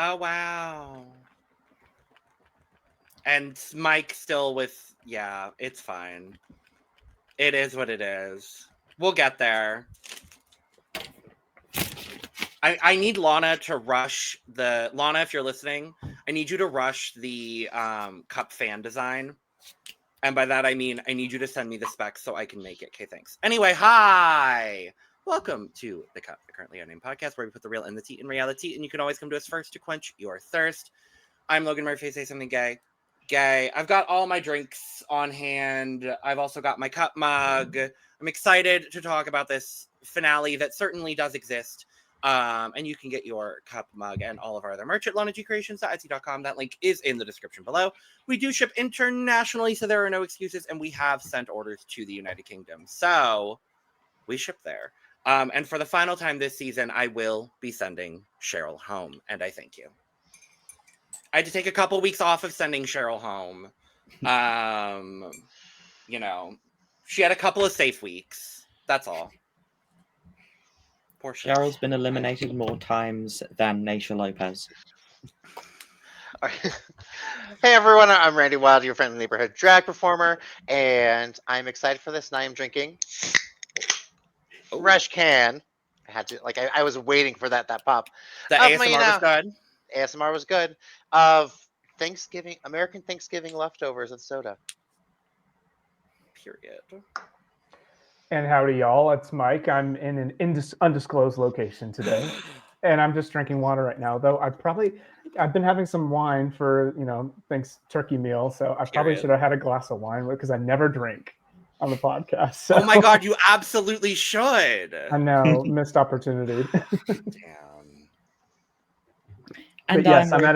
Oh, wow. And Mike still with, yeah, it's fine. It is what it is. We'll get there. I need Lana to rush Lana, if you're listening, I need you to rush the cup fan design. And by that, I mean, I need you to send me the specs so I can make it. Okay, thanks. Anyway, hi. Welcome to The Cup, the Currently Unnamed Podcast, where we put the real and the tea in reality, and you can always come to us first to quench your thirst. I'm Logan Murphy. Say something gay. Gay. I've got all my drinks on hand. I've also got my cup mug. I'm excited to talk about this finale that certainly does exist. And you can get your cup mug and all of our other merch at lonagcreations.etsy.com. That link is in the description below. We do ship internationally, so there are no excuses, and we have sent orders to the United Kingdom. So we ship there. And for the final time this season, I will be sending Cheryl home, and I thank you. I had to take a couple weeks off of sending Cheryl home. You know, she had a couple of safe weeks. That's all. Poor shit. Cheryl's been eliminated more times than Naisha Lopez. Hey everyone, I'm Randy Wild, your friendly neighborhood drag performer, and I'm excited for this. And I am drinking fresh can. I had to, I was waiting for that pop. The ASMR was good. ASMR was good. Of American Thanksgiving leftovers and soda. Period. And howdy, y'all. It's Mike. I'm in an undisclosed location today, and I'm just drinking water right now. Though I've been having some wine for turkey meal, so I probably should have had a glass of wine because I never drink on the podcast. So. Oh my god, you absolutely should. I know, missed opportunity. Damn. And yes, I'm at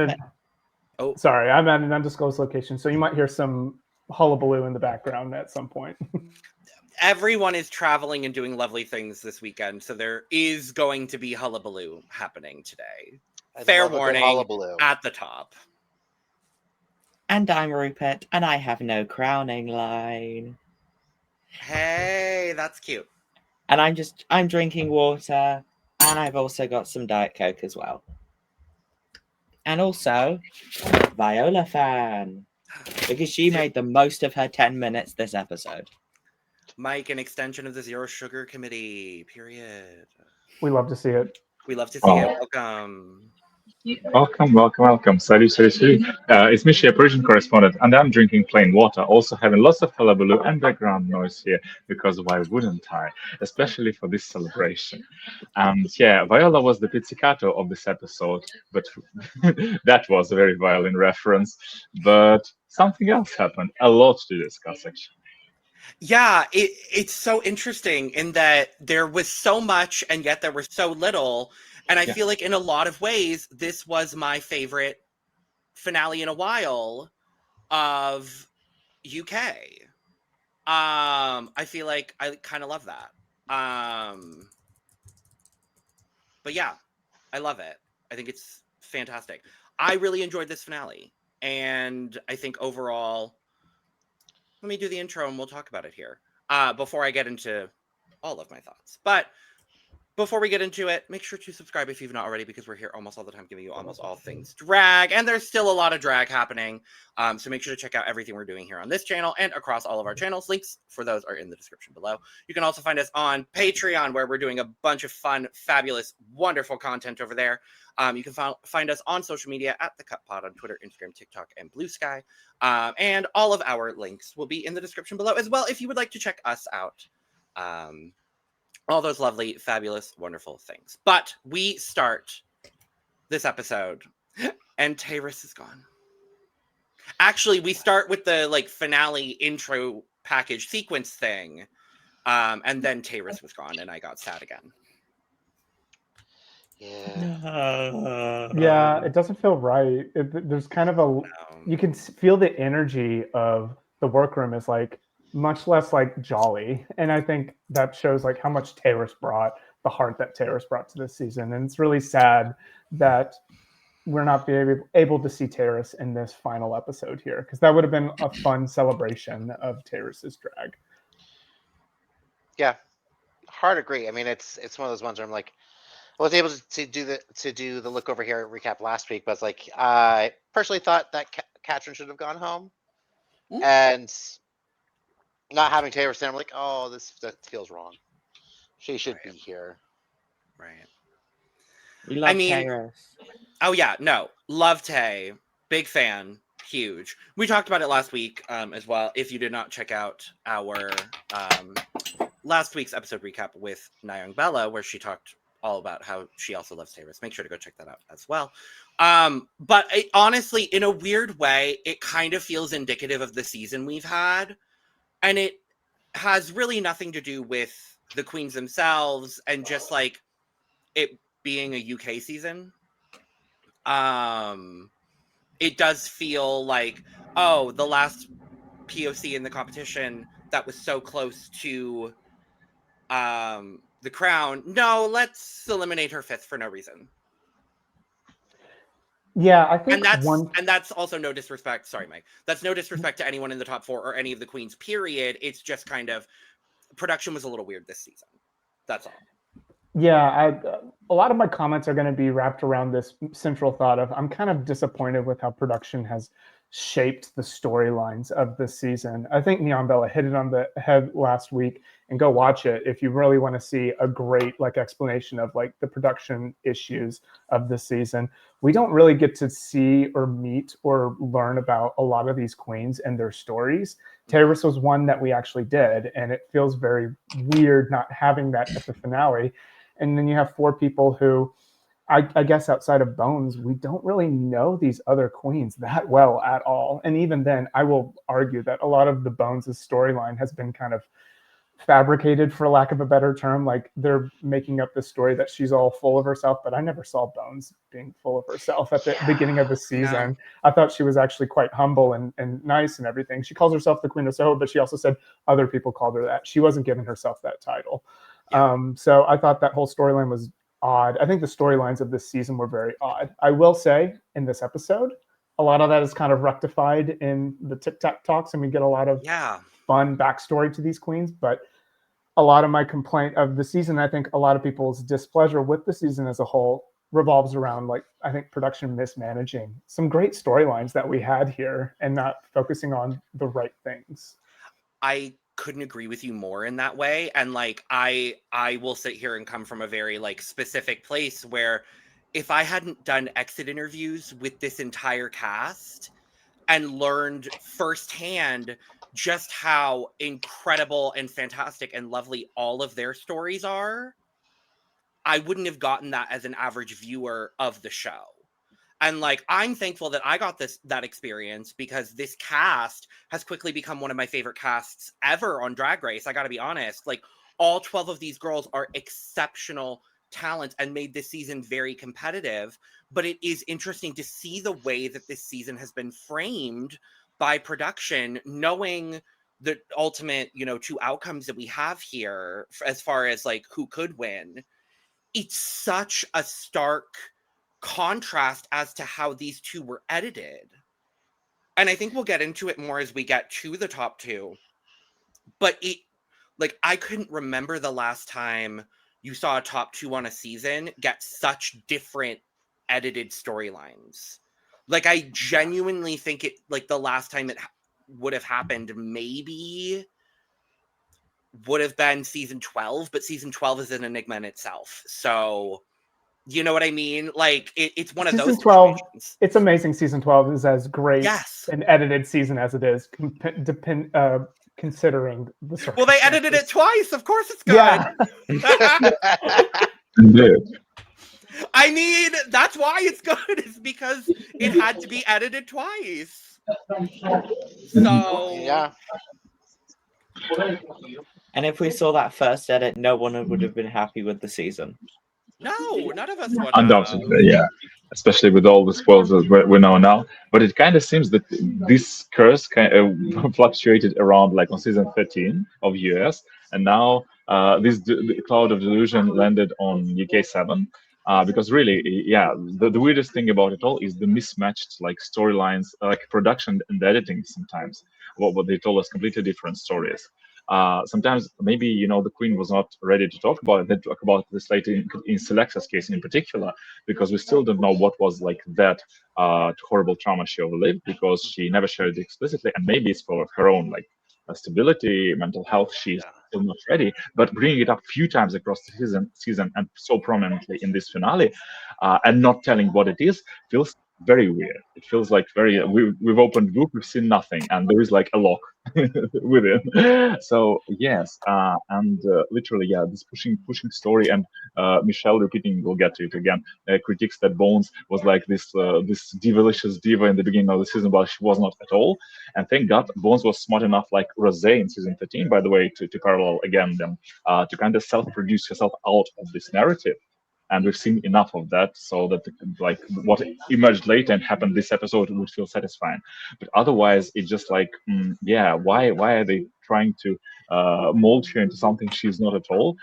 an undisclosed location, so you might hear some hullabaloo in the background at some point. Everyone is traveling and doing lovely things this weekend, so there is going to be hullabaloo happening today. Fair warning at the top. And I'm RuPert, and I have no crowning line. Hey, that's cute. And I'm drinking water, and I've also got some Diet Coke as well. And also, Viola fan, because she made the most of her 10 minutes this episode. Mike, an extension of the Zero Sugar Committee, period. We love to see it. We love to see it. Welcome. Welcome. Salut. It's Micha, Persian correspondent, and I'm drinking plain water, also having lots of hullabaloo and background noise here, because why wouldn't I? Especially for this celebration. And yeah, Viola was the pizzicato of this episode, but that was a very violin reference. But something else happened. A lot to discuss, actually. Yeah, it's so interesting in that there was so much and yet there was so little. And I feel like in a lot of ways, this was my favorite finale in a while of UK. I feel like I kind of love that. But yeah, I love it. I think it's fantastic. I really enjoyed this finale. And I think overall, let me do the intro and we'll talk about it here before I get into all of my thoughts. But before we get into it, make sure to subscribe if you've not already, because we're here almost all the time giving you almost all things drag, and there's still a lot of drag happening. So make sure to check out everything we're doing here on this channel and across all of our channels. Links for those are in the description below. You can also find us on Patreon, where we're doing a bunch of fun, fabulous, wonderful content over there. You can find us on social media at The Cup Pod on Twitter, Instagram, TikTok, and Blue Sky. And all of our links will be in the description below as well if you would like to check us out. All those lovely, fabulous, wonderful things. But we start this episode, and Taurus is gone. Actually, we start with the finale intro package sequence thing, and then Taurus was gone, and I got sad again. Yeah, it doesn't feel right. There's kind of you can feel the energy of the workroom is much less jolly, and I think that shows how much Taurus brought, the heart that Taurus brought to this season. And it's really sad that we're not able to see Taurus in this final episode here, because that would have been a fun celebration of Taurus's drag. Yeah, hard agree. I mean, it's one of those ones where I'm was able to do the look over here recap last week, but it's like I personally thought that Katrin should have gone home, and not having Taylor stand, I'm like, oh, that feels wrong. She should be here. Right. We love Tyrus. Oh yeah, no, love Tay, big fan, huge. We talked about it last week as well. If you did not check out our last week's episode recap with Nyong Bella, where she talked all about how she also loves Tyrus, make sure to go check that out as well. But honestly, in a weird way, it kind of feels indicative of the season we've had, and it has really nothing to do with the queens themselves and just like it being a UK season. It does feel like, oh, the last POC in the competition that was so close to the crown. No, let's eliminate her fifth for no reason. Yeah, I think and that's also no disrespect. Sorry, Mike. That's no disrespect to anyone in the top four or any of the queens, period. It's just kind of production was a little weird this season. That's all. Yeah, a lot of my comments are going to be wrapped around this central thought of I'm kind of disappointed with how production has shaped the storylines of this season. I think Neon Bella hit it on the head last week, and go watch it if you really want to see a great explanation of the production issues of this season. We don't really get to see or meet or learn about a lot of these queens and their stories. Tyrus was one that we actually did, and it feels very weird not having that at the finale. And then you have four people who, I guess outside of Bones, we don't really know these other queens that well at all. And even then, I will argue that a lot of the Bones' storyline has been kind of fabricated, for lack of a better term. Like, they're making up the story that she's all full of herself, but I never saw Bones being full of herself at the beginning of the season. No. I thought she was actually quite humble and nice and everything. She calls herself the Queen of Soho, but she also said other people called her that. She wasn't giving herself that title. Yeah. So I thought that whole storyline was odd. I think the storylines of this season were very odd. I will say, in this episode, a lot of that is kind of rectified in the TikTok talks, and we get a lot of fun backstory to these queens. But a lot of my complaint of the season, I think a lot of people's displeasure with the season as a whole revolves around, I think, production mismanaging some great storylines that we had here and not focusing on the right things. I couldn't agree with you more in that way. And I will sit here and come from a very specific place where if I hadn't done exit interviews with this entire cast and learned firsthand just how incredible and fantastic and lovely all of their stories are, I wouldn't have gotten that as an average viewer of the show. And I'm thankful that I got that experience, because this cast has quickly become one of my favorite casts ever on Drag Race. I got to be honest, all 12 of these girls are exceptional talent and made this season very competitive. But it is interesting to see the way that this season has been framed by production, knowing the ultimate, two outcomes that we have here as far as who could win. It's such a stark contrast as to how these two were edited. And I think we'll get into it more as we get to the top two. But it, I couldn't remember the last time you saw a top two on a season get such different edited storylines. I genuinely think it, the last time it would have happened maybe would have been season 12, but season 12 is an enigma in itself. So, you know what I mean? It's one of those 12. It's amazing. Season 12 is as great an edited season as it is, considering the circumstances. Well, they edited it twice. Of course, it's good. Yeah. I mean, that's why it's good. Is because it had to be edited twice. So yeah. And if we saw that first edit, no one would have been happy with the season. No, none of us would. Undoubtedly, yeah. Especially with all the spoils that we know now. But it kind of seems that this curse kind of fluctuated around on season 13 of US, and now this cloud of delusion landed on UK 7. Because really, the weirdest thing about it all is the mismatched storylines, production and editing sometimes. What they told us completely different stories. sometimes maybe the queen was not ready to talk about it. They talk about this later in Selexa's case in particular, because we still don't know what was like that horrible trauma she overlived, because she never shared it explicitly, and maybe it's for her own like stability, mental health. She's still not ready, but bringing it up a few times across the season and so prominently in this finale, and not telling what it is, feels very weird. It feels like we've opened book, we've seen nothing, and there is like a lock within. So yes, and literally, yeah, this pushing story, and Michelle repeating, we'll get to it again, critiques that Bones was like this divalicious diva in the beginning of the season, but she was not at all. And thank God Bones was smart enough, like Rosé in season 13, by the way, to parallel again them, to kind of self-produce herself out of this narrative. And we've seen enough of that, so that like what emerged later and happened this episode would feel satisfying. But otherwise, it's just like, why are they trying to mold her into something she's not at all?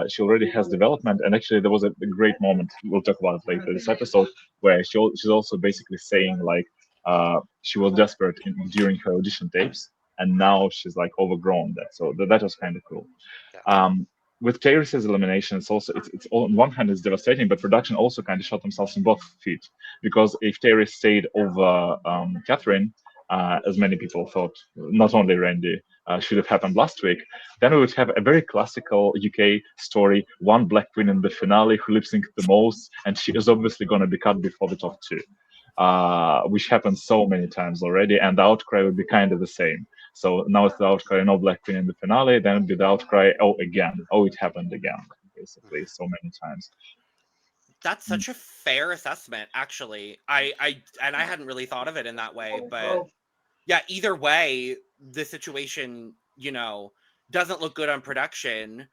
She already has development, and actually there was a great moment, we'll talk about it later this episode, where she's also basically saying like she was desperate during her audition tapes, and now she's like overgrown that. So that was kind of cool. With Tyrus's elimination, it's on one hand it's devastating, but production also kind of shot themselves in both feet, because if Tyrus stayed over Catherine, as many people thought, not only Randy, should have happened last week, then we would have a very classical UK story, one black queen in the finale who lip synced the most, and she is obviously going to be cut before the top two, which happened so many times already, and the outcry would be kind of the same. So now it's the outcry, no black queen in the finale, then it'd be the outcry, it happened again, basically, so many times. That's such a fair assessment, actually. I hadn't really thought of it in that way, but yeah, either way, the situation, doesn't look good on production.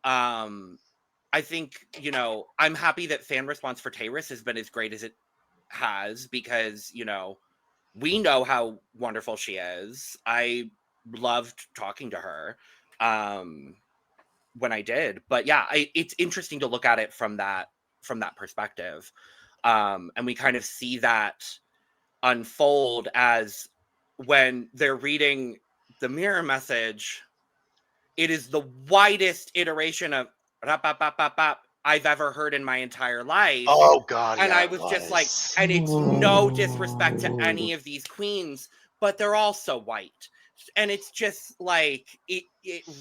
I think, I'm happy that fan response for Tyrus has been as great as it has, because, we know how wonderful she is. I loved talking to her when I did. But yeah, it's interesting to look at it from that perspective. And we kind of see that unfold as when they're reading the mirror message, it is the widest iteration of rap, bap, bap, bap, bap I've ever heard in my entire life. Oh God! And I was just like, and it's no disrespect to any of these queens, but they're all so white. And it's just like, it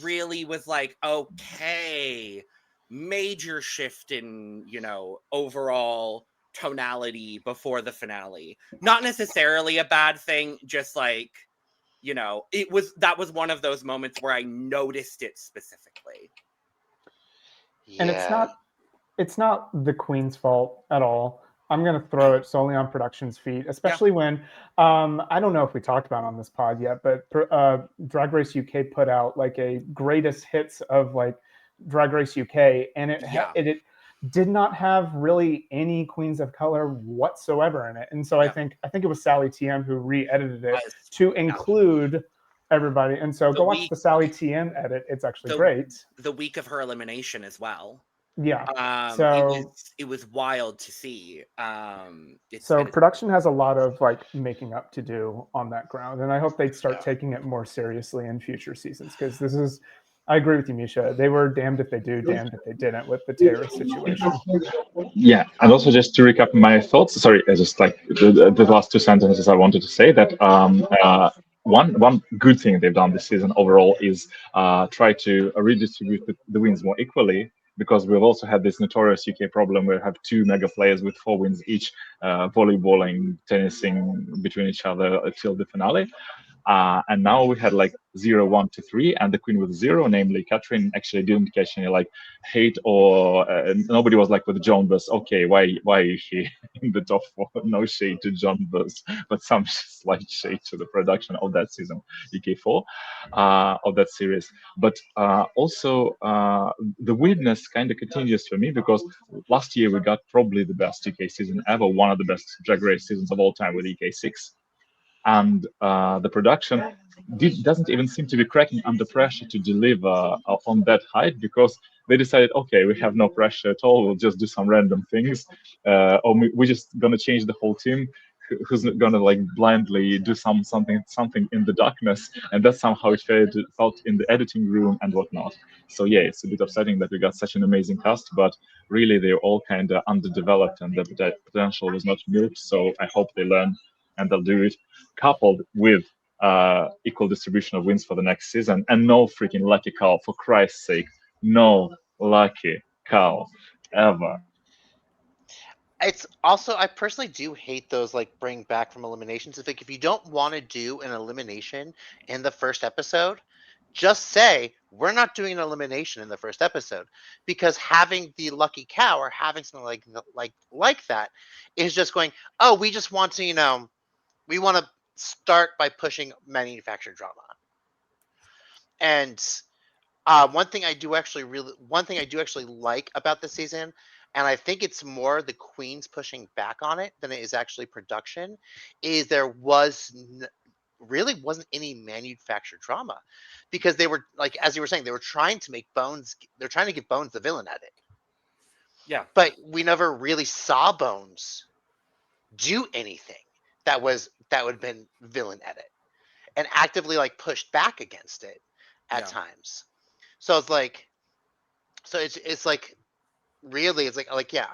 really was like, okay, major shift in, overall tonality before the finale. Not necessarily a bad thing, just like, that was one of those moments where I noticed it specifically. Yeah. And it's not the queen's fault at all. I'm going to throw it solely on production's feet, especially when, I don't know if we talked about it on this pod yet, but Drag Race UK put out like a greatest hits of like Drag Race UK, and it did not have really any queens of color whatsoever in it. And so I think it was Sally TM who re-edited it to include everybody. And so go watch the Sally TM edit. It's actually great. The week of her elimination as well. Yeah. So it was wild to see. Production has a lot of like making up to do on that ground, and I hope they start taking it more seriously in future seasons, because I agree with you, Micha. They were damned if they do, damned if they didn't with the terrorist situation. Yeah, and also just to recap my thoughts. Sorry, just like the last two sentences, I wanted to say that one good thing they've done this season overall is try to redistribute the wins more equally, because we've also had this notorious UK problem where we have two mega players with 4 wins each, volleyballing, tennising between each other until the finale. And now we had like 0, 1, 2, 3, and the queen with 0, namely Catherine, actually didn't catch any like hate, or nobody was like with Joan Bus, okay, why is she in the top 4? No shade to Joan Bus, but some slight shade to the production of that season, UK4, of that series. But also the weirdness kind of continues for me, because last year we got probably the best UK season ever, one of the best Drag Race seasons of all time with UK6. And the production doesn't even seem to be cracking under pressure to deliver on that height, because they decided, okay, we have no pressure at all, we'll just do some random things, or we're just going to change the whole team. who's gonna like blindly do something in the darkness, and that's somehow it felt in the editing room and whatnot. So yeah, it's a bit upsetting that we got such an amazing cast, but really they're all kind of underdeveloped and the potential was not milked. So I hope they learn and they'll do it, coupled with equal distribution of wins for the next season, and no freaking lucky cow, for Christ's sake, no lucky cow ever. It's also, I personally do hate those like bring back from eliminations. It's like if you don't want to do an elimination in the first episode, just say we're not doing an elimination in the first episode, because having the lucky cow or having something like that is just going, oh, we just want to, we want to start by pushing manufactured drama. And one thing I do actually like about this season, and I think it's more the queens pushing back on it than it is actually production, is there really wasn't any manufactured drama, because they were, like, as you were saying, they were trying to make Bones, they're trying to give Bones the villain edit. Yeah. But we never really saw Bones do anything that would have been villain edit, and actively like pushed back against it at times. So it's like, it's like, really, it's like yeah.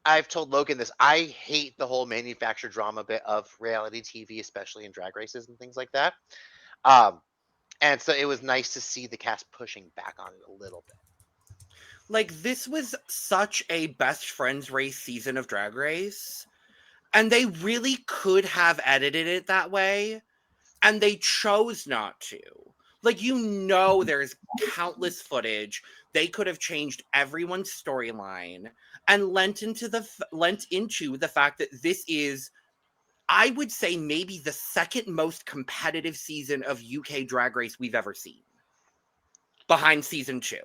I've told Logan this. I hate the whole manufactured drama bit of reality TV, especially in drag races and things like that. And so it was nice to see the cast pushing back on it a little bit. Like, this was such a best friends race season of Drag Race, and they really could have edited it that way, and they chose not to. Like, there's countless footage. They could have changed everyone's storyline and lent into the fact that this is, I would say, maybe the second most competitive season of UK Drag Race we've ever seen, behind season 2.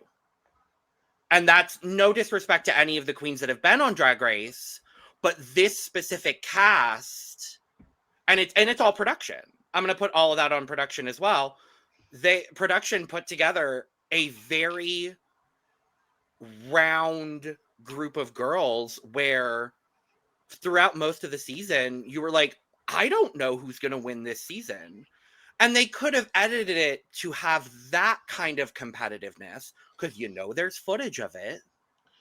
And that's no disrespect to any of the queens that have been on Drag Race, but this specific cast, and it's all production. I'm going to put all of that on production as well. Production put together a very round group of girls where throughout most of the season, you were like, I don't know who's going to win this season. And they could have edited it to have that kind of competitiveness, because there's footage of it.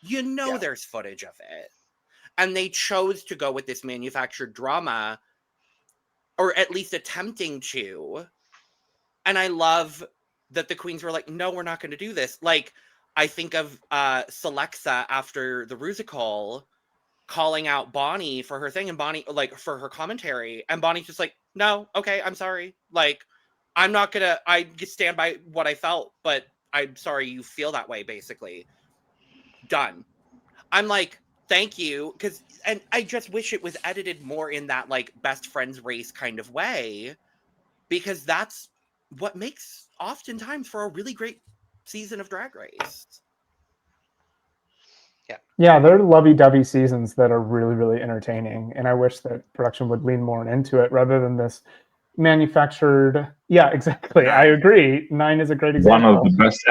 There's footage of it. And they chose to go with this manufactured drama, or at least attempting to. And I love that the queens were like, no, we're not going to do this. Like, I think of Celexa after the Rusical calling out Bonnie for her thing, and Bonnie, like, for her commentary, and Bonnie's just like, no, okay, I'm sorry. Like, I stand by what I felt, but I'm sorry you feel that way, basically. Done. I'm like, thank you, and I just wish it was edited more in that, like, best friends race kind of way, because that's what makes oftentimes for a really great season of Drag Race. Yeah, they're lovey-dovey seasons that are really, really entertaining, and I wish that production would lean more into it rather than this manufactured. Yeah, exactly. 9. I agree. 9 is a great example. One of the best.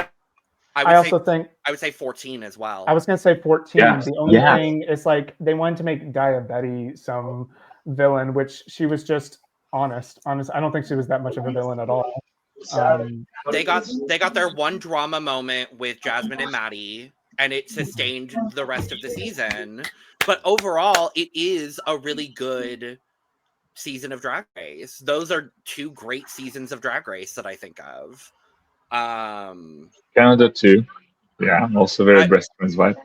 I also think I would say 14 as well. I was going to say 14. Yeah. The only thing is, like, they wanted to make Diabetti some villain, which she was just honest. I don't think she was that much of a villain at all. They got their one drama moment with Jasmine and Maddie, and it sustained the rest of the season. But overall, it is a really good season of Drag Race. Those are 2 great seasons of Drag Race that I think of. Canada too. Yeah, also very breast friends vibe.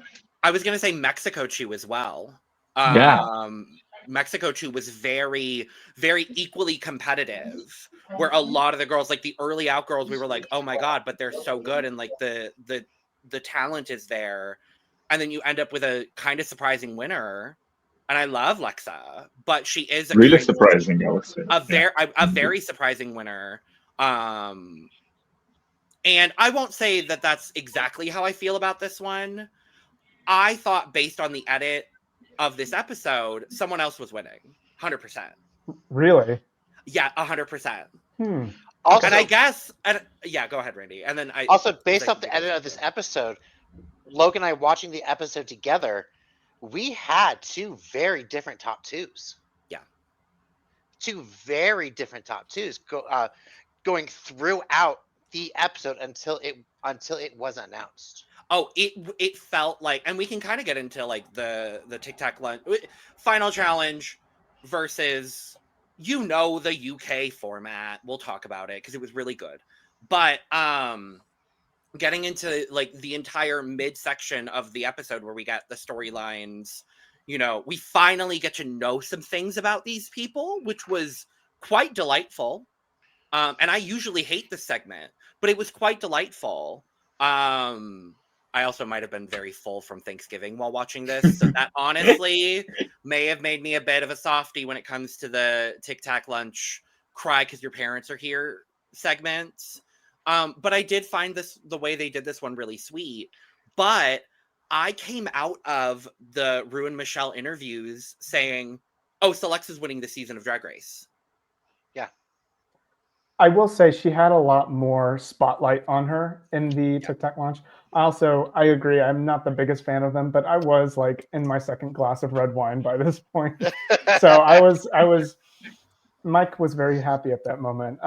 I was gonna say Mexico 2 as well. Mexico 2 was very, very equally competitive, where a lot of the girls, like the early out girls, we were like, oh my god, but they're so good, and like the talent is there, and then you end up with a kind of surprising winner. And I love Lexa, but she is really surprising, I would say. A very surprising winner. And I won't say that that's exactly how I feel about this one. I thought, based on the edit of this episode, someone else was winning. 100%. Really? Yeah, 100%. Also, and I guess, yeah, go ahead, Randy. And then also, based off the edit of this episode, Logan and I watching the episode together, we had 2 very different top 2s. Yeah. two very different top twos going throughout the episode until it was announced. Oh, it felt like, and we can kind of get into like the Tic Tac lunch final challenge versus the UK format. We'll talk about it because it was really good. But getting into like the entire midsection of the episode where we get the storylines, we finally get to know some things about these people, which was quite delightful. And I usually hate this segment, but it was quite delightful. I also might have been very full from Thanksgiving while watching this, so that honestly may have made me a bit of a softie when it comes to the Tic Tac lunch cry because your parents are here segments. But I did find the way they did this one really sweet. But I came out of the Ru and Michelle interviews saying, "Oh, Selexa's winning this season of Drag Race." I will say she had a lot more spotlight on her in the Tic Tac launch. Also, I agree. I'm not the biggest fan of them, but I was like in my second glass of red wine by this point. So I was. Mike was very happy at that moment.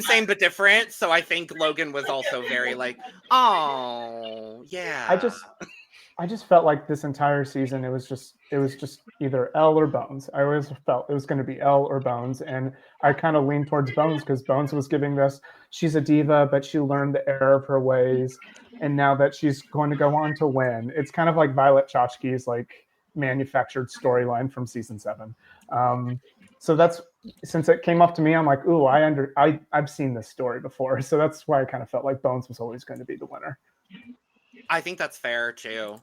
Same but different. So I think Logan was also very like, oh yeah. I just felt like this entire season it was just either Elle or Bones. I always felt it was going to be Elle or Bones, and I kind of leaned towards Bones because Bones was giving this. She's a diva, but she learned the error of her ways, and now that she's going to go on to win, it's kind of like Violet Chachki's like manufactured storyline from season 7. So that's since it came up to me, I'm like, ooh, I've seen this story before, so that's why I kind of felt like Bones was always going to be the winner. I think that's fair too.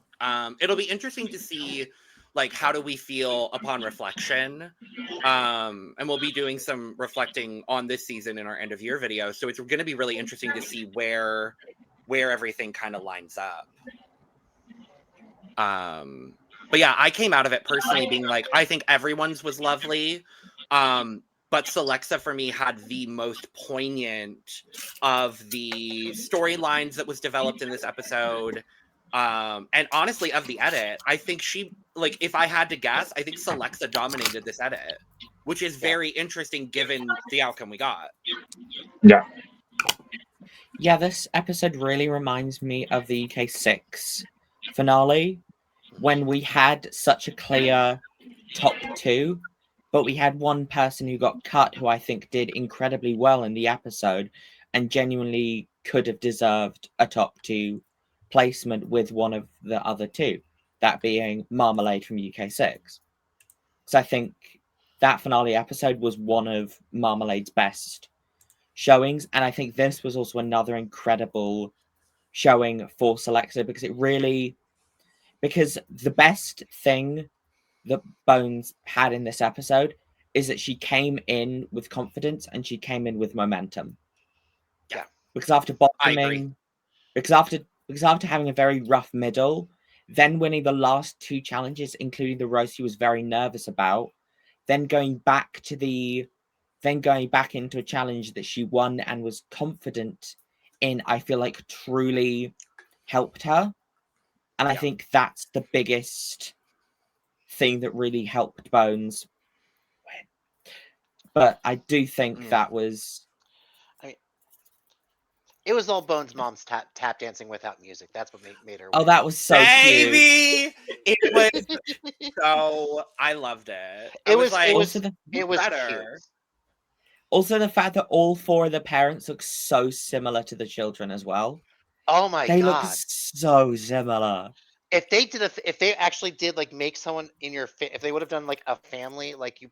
It'll be interesting to see like how do we feel upon reflection. And we'll be doing some reflecting on this season in our end of year video. So it's going to be really interesting to see where everything kind of lines up. But yeah, I came out of it personally being like, I think everyone's was lovely. But Selexa for me had the most poignant of the storylines that was developed in this episode. And honestly, of the edit, I think she, like, if I had to guess, I think Selexa dominated this edit, which is very interesting given the outcome we got. Yeah. Yeah, this episode really reminds me of the UK6 finale when we had such a clear top 2. But we had one person who got cut who I think did incredibly well in the episode and genuinely could have deserved a top 2 placement with one of the other 2, that being Marmalade from UK6. So I think that finale episode was one of Marmalade's best showings. And I think this was also another incredible showing for Selexa because the best thing that Bones had in this episode is that she came in with confidence and she came in with momentum. Yeah. Because after bottoming, because after having a very rough middle, then winning the last 2 challenges, including the roast she was very nervous about, then going back into a challenge that she won and was confident in, I feel like truly helped her. And I think that's the biggest thing that really helped Bones win. But I do think that was... It was all Bones' mom's tap dancing without music. That's what made her win. Oh, that was so cute. It was so... I loved it. It was better. cute. Also, the fact that all 4 of the parents look so similar to the children as well. Oh my god. They look so similar. If they actually did like make someone in your if they would have done like a family like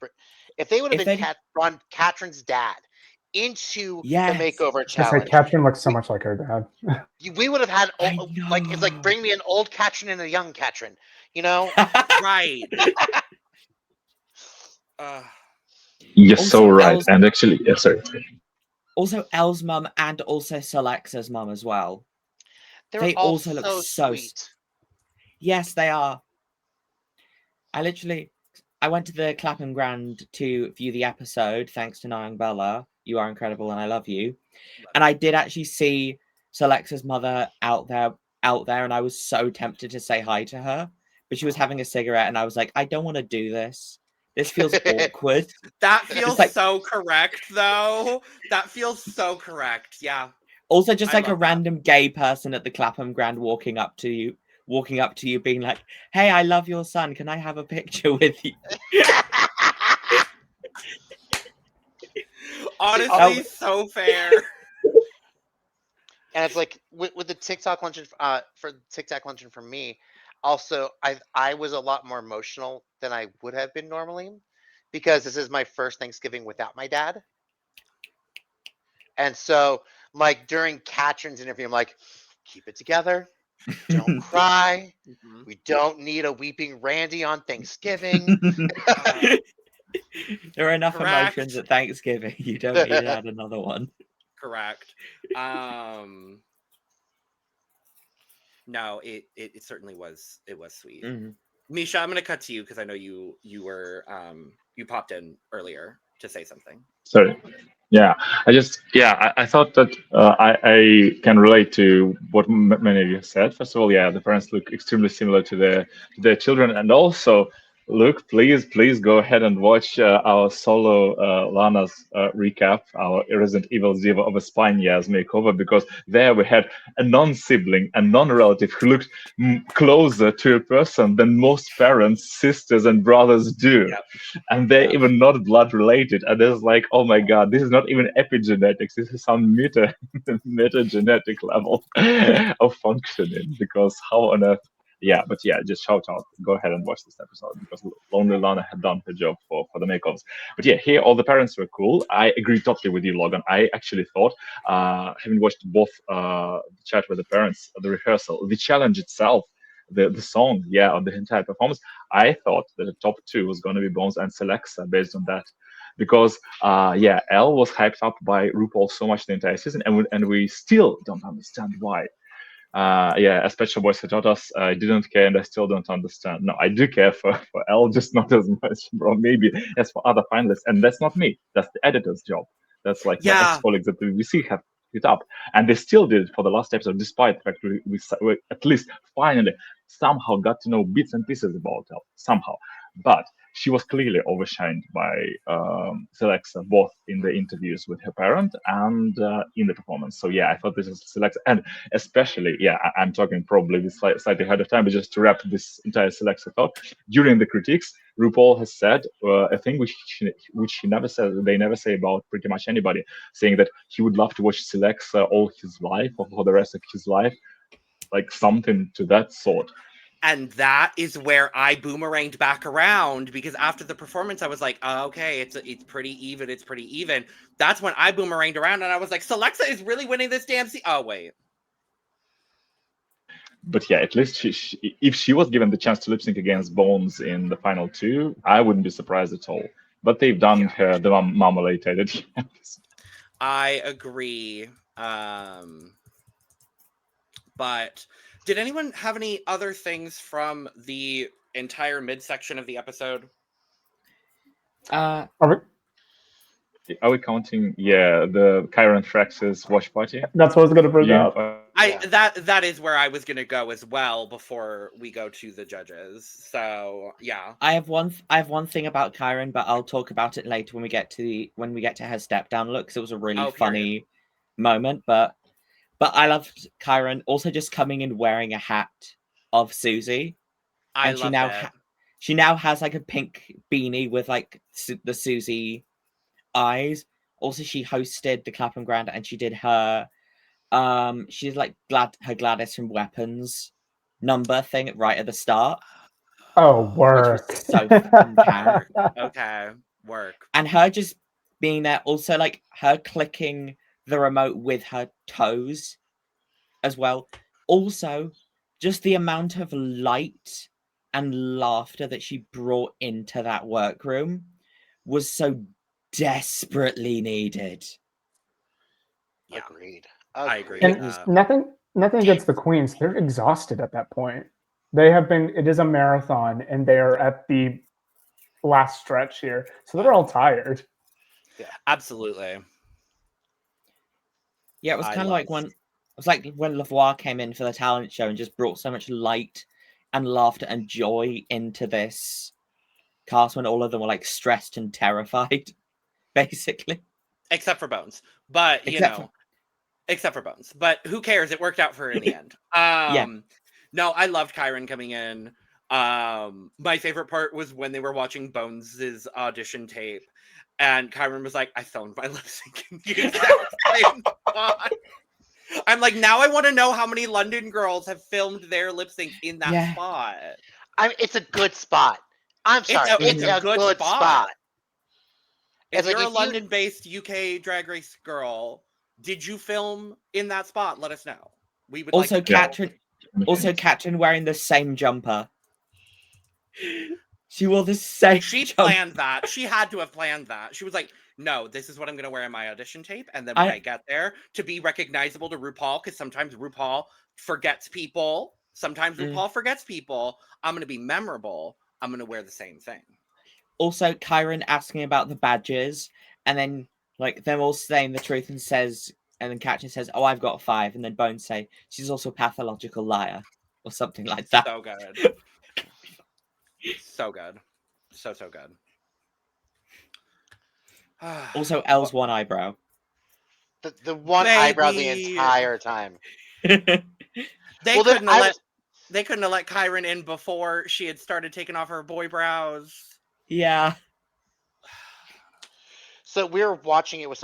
if they would have run Katrin's dad into the makeover challenge. Katrin looks so much like her dad. We would have had it's like bring me an old Katrin and a young Katrin, Right. You're so right. And actually, sorry. Also, Elle's mum and also Selexa's mum as well. They also look so sweet. Yes, they are. I went to the Clapham Grand to view the episode, thanks to Nyang Bella. You are incredible and I love you. And I did actually see Selexa's mother out there, and I was so tempted to say hi to her. But she was having a cigarette and I was like, I don't want to do this This feels awkward. That feels like- so correct, though. That feels so correct. Yeah. Also, just I like a love that. random gay person at the Clapham Grand walking up to you, being like, "Hey, I love your son. Can I have a picture with you?" Honestly, so fair. And it's like with the TikTok luncheon for TikTok luncheon for me, also I was a lot more emotional than I would have been normally, because this is my first Thanksgiving without my dad. And so like during Katrin's interview, I'm like, keep it together. Don't cry. Mhm. We don't need a weeping Randy on Thanksgiving. There are enough Correct. emotions at Thanksgiving. You don't need to add another one. Correct. No, it certainly was. It was sweet. Mhm. Micha, I'm gonna cut to you because I know you were you popped in earlier to say something. Sorry. Yeah, I thought that I can relate to what many of you said. First of all, yeah, the parents look extremely similar to their children, and also, look, please go ahead and watch our solo Lana's recap, our Resident Evil Diva of a Spine Yaz makeover, because there we had a non-sibling, a non-relative who looked closer to a person than most parents, sisters, and brothers do. Yep. And they're even not blood related. And it's like, oh my god, this is not even epigenetics. This is some metagenetic level of functioning. Because how on earth? Yeah, but yeah, just shout out. Go ahead and watch this episode because Lonely Lana had done her job for the makeovers. But yeah, here all the parents were cool. I agree totally with you, Logan. I actually thought, having watched both the chat with the parents, the rehearsal, the challenge itself, the song, yeah, of the entire performance, I thought that the top two was going to be Bones and Celexa based on that. Because, yeah, Elle was hyped up by RuPaul so much the entire season, and we still don't understand why. Yeah, as Pet Shop Boys had taught us, I didn't care and I still don't understand. No, I do care for Elle, just not as much, bro, maybe as for other finalists. And that's not me. That's the editor's job. That's like my Yeah. ex-colleagues at the BBC have it up. And they still did it for the last episode, despite the fact we at least finally somehow got to know bits and pieces about Elle, somehow. But she was clearly overshined by Celexa, both in the interviews with her parent and in the performance. So yeah, I thought this is Celexa, and especially, yeah, I'm talking probably this slightly ahead of time, but just to wrap this entire Celexa thought, during the critiques, RuPaul has said a thing which he never said, they never say about pretty much anybody, saying that he would love to watch Celexa all his life or for the rest of his life, like something to that sort. And that is where I boomeranged back around, because after the performance, I was like, oh, okay, it's pretty even. It's pretty even. That's when I boomeranged around and I was like, Celexa is really winning this damn Oh, wait. But yeah, at least if she was given the chance to lip sync against Bones in the final two, I wouldn't be surprised at all. But they've done her the marmalade edit. I agree. But did anyone have any other things from the entire midsection of the episode? Are we counting? Yeah, the Kyron Trax's watch party. That's what I was going to bring Yeah. up. That is where I was gonna go as well before we go to the judges. So yeah, I have one thing about Kyron, but I'll talk about it later when we get to her step down look. 'Cause it was a really funny moment, but I loved Kyron also just coming in wearing a hat of Susie. I love that. She now has like a pink beanie with like the Susie eyes. Also, she hosted the Clapham Grand and she did her she did like her Gladys from Weapons number thing right at the start. Oh, work. Which was so fucking bad. Okay, work. And her just being there, also like her clicking the remote with her toes as well. Also, just the amount of light and laughter that she brought into that workroom was so desperately needed. Yeah. Agreed. I agree. And nothing against the queens. They're exhausted at that point. It is a marathon and they are at the last stretch here. So they're all tired. Yeah, absolutely. Yeah, it was kind of like when Lavoie came in for the talent show and just brought so much light and laughter and joy into this cast when all of them were like stressed and terrified, basically. Except for Bones. But, except for Bones. But who cares? It worked out for her in the end. No, I loved Kyron coming in. My favorite part was when they were watching Bones's audition tape. And Kyron was like, I filmed my lip sync in the exact same spot. I'm like, now I want to know how many London girls have filmed their lip sync in that spot. It's a good spot. I'm sorry. It's a good spot. If you're a London-based UK Drag Race girl, did you film in that spot? Let us know. We would also like to know. Katrin wearing the same jumper. She wore the same. She planned that. She had to have planned that. She was like, no, this is what I'm going to wear in my audition tape. And then when I get there, to be recognizable to RuPaul, because sometimes RuPaul forgets people. Sometimes RuPaul forgets people. I'm going to be memorable. I'm going to wear the same thing. Also, Kyron asking about the badges, and then like them all saying the truth, and then Katrin says, "Oh, I've got 5," and then Bones say she's also a pathological liar or something like that. So good. So good. So good. Also, Elle's one eyebrow. The one eyebrow the entire time. They couldn't have let Kyron in before she had started taking off her boy brows. Yeah. So we were watching it with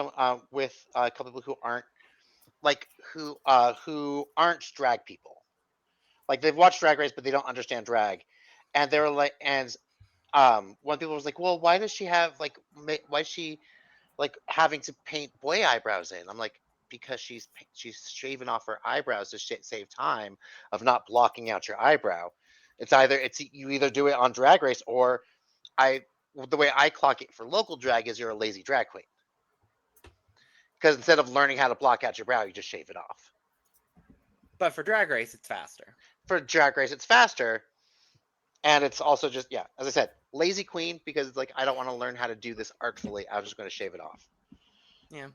with a couple people who aren't who aren't drag people. Like they've watched Drag Race, but they don't understand drag. And they were like, one people was like, well, why does she have why is she like having to paint boy eyebrows in? I'm like, because she's shaving off her eyebrows to save time of not blocking out your eyebrow. You either do it on Drag Race or the way I clock it for local drag is you're a lazy drag queen. Because instead of learning how to block out your brow, you just shave it off. But for Drag Race, it's faster. For Drag Race, it's faster. And it's also just, as I said, lazy queen, because it's like, I don't want to learn how to do this artfully. I'm just going to shave it off. Yeah.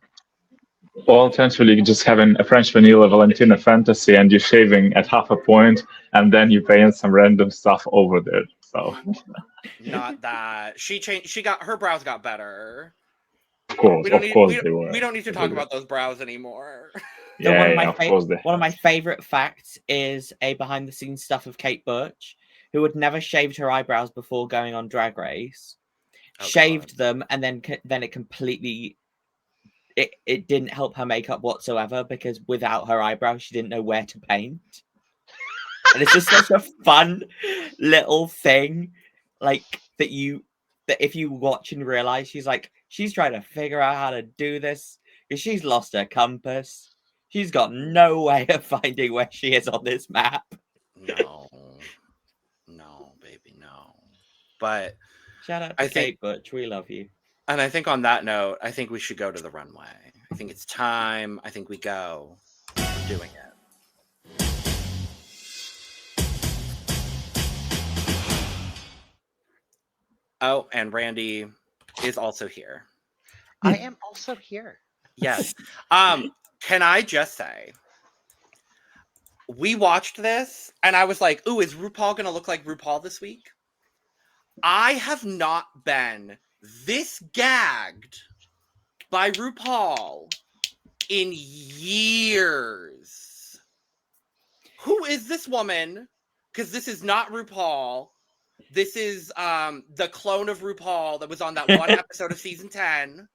Or alternatively, just having a French vanilla Valentina fantasy and you're shaving at half a point and then you paint some random stuff over there. So not that. Her brows got better. Of course, they were. We don't need to talk about those brows anymore. One of my favorite facts is a behind the scenes stuff of Kate Butch, who had never shaved her eyebrows before going on Drag Race, shaved them, and then it completely it didn't help her makeup whatsoever, because without her eyebrows she didn't know where to paint. And it's just such a fun little thing, like that if you watch and realize she's trying to figure out how to do this because she's lost her compass. She's got no way of finding where she is on this map. No, baby, no. But shout out to Kate Butch, we love you. And I think on that note, I think we should go to the runway. I think it's time. I think we go. We're doing it. Oh, and Randy is also here. I am also here. Yes. Can I just say, we watched this and I was like, ooh, is RuPaul going to look like RuPaul this week? I have not been this gagged by RuPaul in years. Who is this woman? Because this is not RuPaul. This is the clone of RuPaul that was on that one episode of season 10.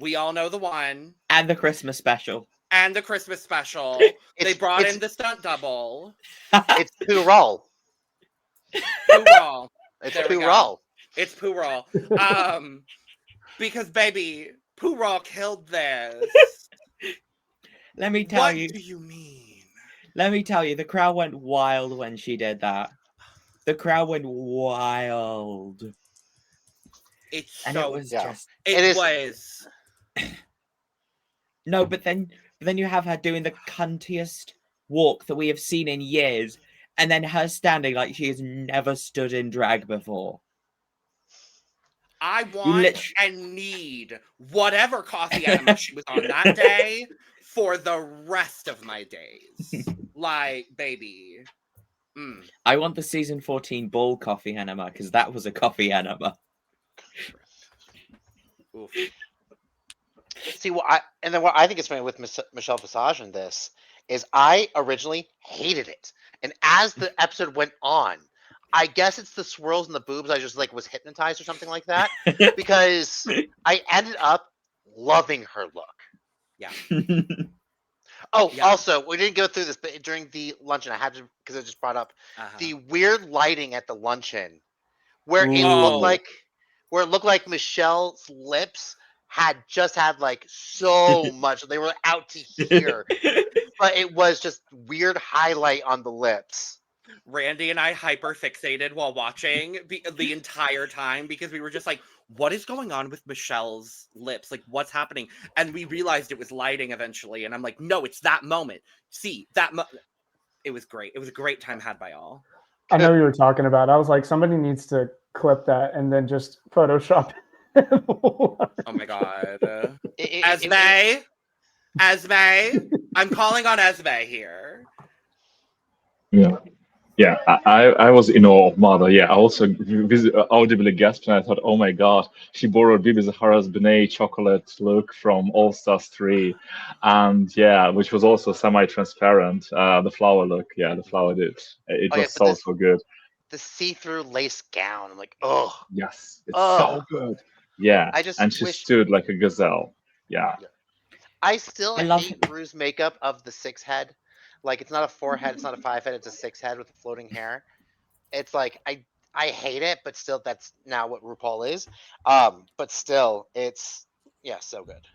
We all know the one. And the Christmas special. They brought in the stunt double. It's Pooh-Roll. Pooh-Roll. It's Pooh-Roll. It's Pooh-Roll. Because, baby, Pooh-Roll killed this. Let me tell you. What do you mean? Let me tell you, the crowd went wild when she did that. The crowd went wild. It was. No, but then you have her doing the cuntiest walk that we have seen in years, and then her standing like she has never stood in drag before. I want and need whatever coffee enema she was on that day for the rest of my days. Like, baby. I want the season 14 ball coffee enema because that was a coffee enema. Oof. See what I think is funny with Michelle Visage in this is I originally hated it, and as the episode went on, I guess it's the swirls and the boobs. I just like was hypnotized or something like that because I ended up loving her look. Yeah. Oh, Yeah. also, we didn't go through this, but during the luncheon, I had to because I just brought up the weird lighting at the luncheon, where it looked like Michelle's lips had just had like so much. They were out to here, but it was just weird highlight on the lips. Randy and I hyper fixated while watching the entire time because we were just like, what is going on with Michelle's lips? Like, what's happening? And we realized it was lighting eventually. And I'm like, no, it's that moment. See, it was great. It was a great time had by all. I know you were talking about. I was like, somebody needs to clip that and then just Photoshop. Oh my God. Esme, I'm calling on Esme here. Yeah, I was in awe of Mother. Yeah, I also audibly gasped and I thought, oh my God, she borrowed Bibi Zahara's Benet chocolate look from All Stars 3. And yeah, which was also semi-transparent. The flower look, yeah, the flower did. It was so good. The see-through lace gown, I'm like, oh. Yes, it's so good. Yeah, and she stood like a gazelle. Yeah. I still hate Rue's makeup of the 6 head. Like, it's not a 4 head, it's not a 5 head, it's a 6 head with the floating hair. It's like, I hate it, but still, that's now what RuPaul is. But still, it's, so good.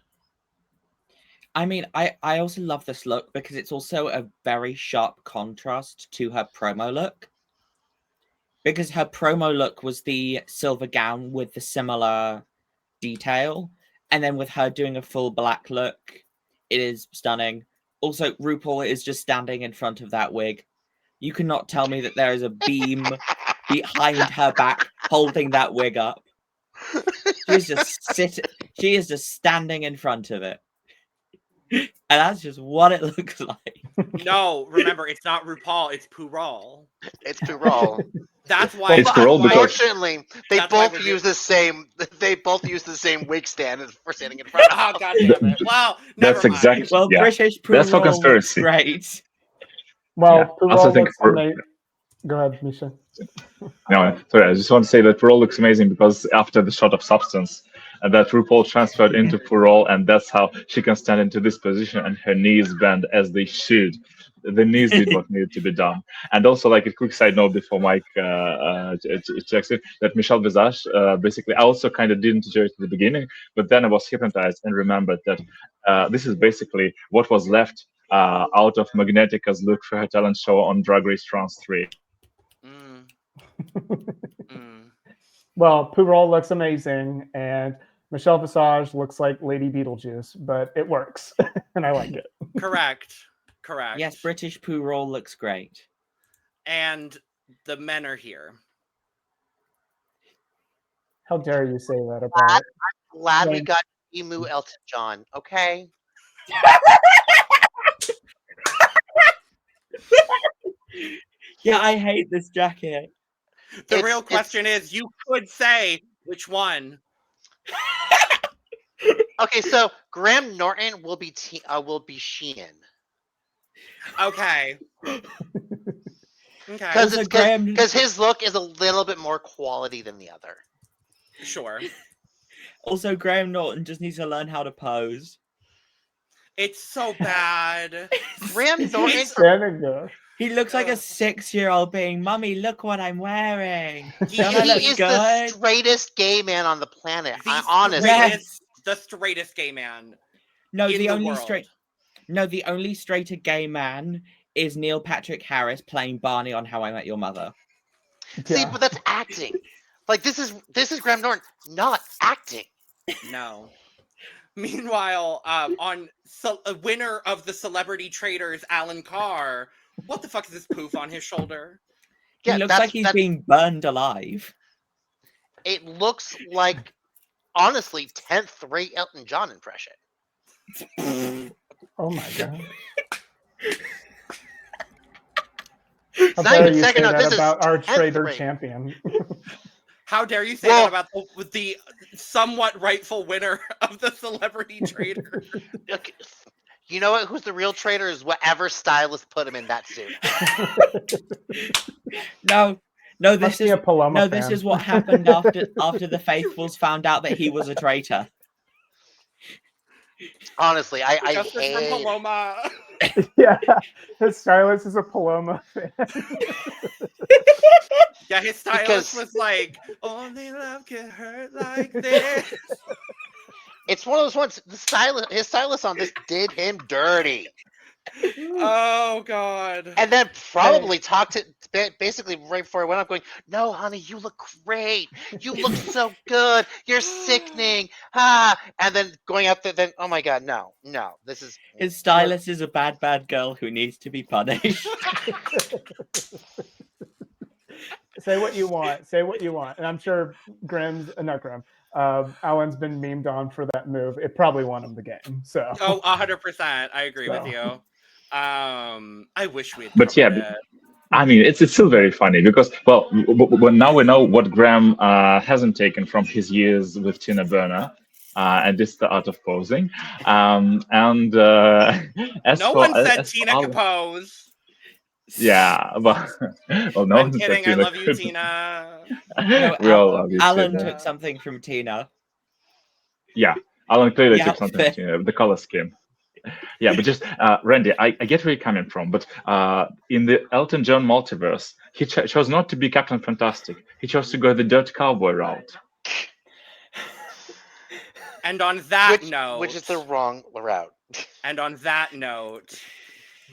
I mean, I also love this look because it's also a very sharp contrast to her promo look. Because her promo look was the silver gown with the similar detail. And then with her doing a full black look, it is stunning. Also, RuPaul is just standing in front of that wig. You cannot tell me that there is a beam behind her back holding that wig up. She is just standing in front of it. And that's just what it looks like. No, remember, it's not RuPaul, it's Purol. It's Purol. That's why. Unfortunately, they both use the same. They both use the same wig stand for standing in front. Oh God damn it! Wow, that's exactly. Well, British Purol. That's for conspiracy. Right. Well, I also think. Go ahead, Micha. No, sorry. I just want to say that Purol looks amazing because after the shot of substance, that RuPaul transferred into Purol, and that's how she can stand into this position, and her knees bend as they should. The knees did what needed to be done. And also, like a quick side note before Mike checks in, that Michelle Visage, basically, I also kind of didn't enjoy it at the beginning, but then I was hypnotized and remembered that this is basically what was left out of Magnetica's look for her talent show on Drag Race France 3. Well, Purol looks amazing, and Michelle Visage looks like Lady Beetlejuice, but it works, and I like it. Correct. Yes, British Purol looks great. And the men are here. How dare you say that about it? I'm glad we got Emu Elton John, okay? Yeah, I hate this jacket. The real question is, you could say which one. Okay, so Graham Norton will be Sheehan. Okay. Because his look is a little bit more quality than the other. Sure. Also, Graham Norton just needs to learn how to pose. It's so bad. Graham Norton standing there. He looks like a 6-year-old being, Mummy, look what I'm wearing. He is the straightest gay man on the planet. Honestly. Yes, the straightest gay man. No, the only straighter gay man is Neil Patrick Harris playing Barney on How I Met Your Mother. See, but that's acting. Like this is Graham Norton not acting. No. Meanwhile, a winner of the Celebrity Traders, Alan Carr, what the fuck is this poof on his shoulder? He looks like he's being burned alive. It looks like, honestly, 10th rate Elton John impression. Oh my God. It's How not dare even you second. say No, that this is about our 10th traitor ranked. champion? How dare you say Well- that about the somewhat rightful winner of the Celebrity Traitor? Okay, you know what? Who's the real traitor is whatever stylist put him in that suit. No, Must this be is a Paloma no, this fan. is what happened after the faithfuls found out that he was a traitor. Honestly, I Justin from hate. Paloma. Yeah, his stylist is a Paloma fan. Yeah, his stylist Because- was like, "Only love can hurt like this." It's one of those ones. His stylist on this did him dirty, Oh God. and then probably talked to basically right before I went up, going, "No, honey, you look great. You look so good. You're sickening." And then going out there, then oh my God, no, this is His stylist is a bad girl who needs to be punished. Say what you want. Say what you want. And I'm sure Alan's been memed on for that move. It probably won him the game. So. Oh, 100%. I agree with So. you. I wish we had But yeah, covered it. I mean, it's still very funny because, well, now we know what Graham hasn't taken from his years with Tina Burner, and this the art of posing. And as No for, one said as for Tina all- could pose. Yeah, well, well, no I'm one said kidding. I Tina love you, could. Tina. No, We all love you, Alan Tina. took something from Tina. Yeah, Alan clearly The took something outfit. from Tina, the color scheme. Yeah, but just Randy, I get where you're coming from, but in the Elton John multiverse, he chose not to be Captain Fantastic. He chose to go the Dirt Cowboy route. And on that which, note, which is the wrong route. and on that note,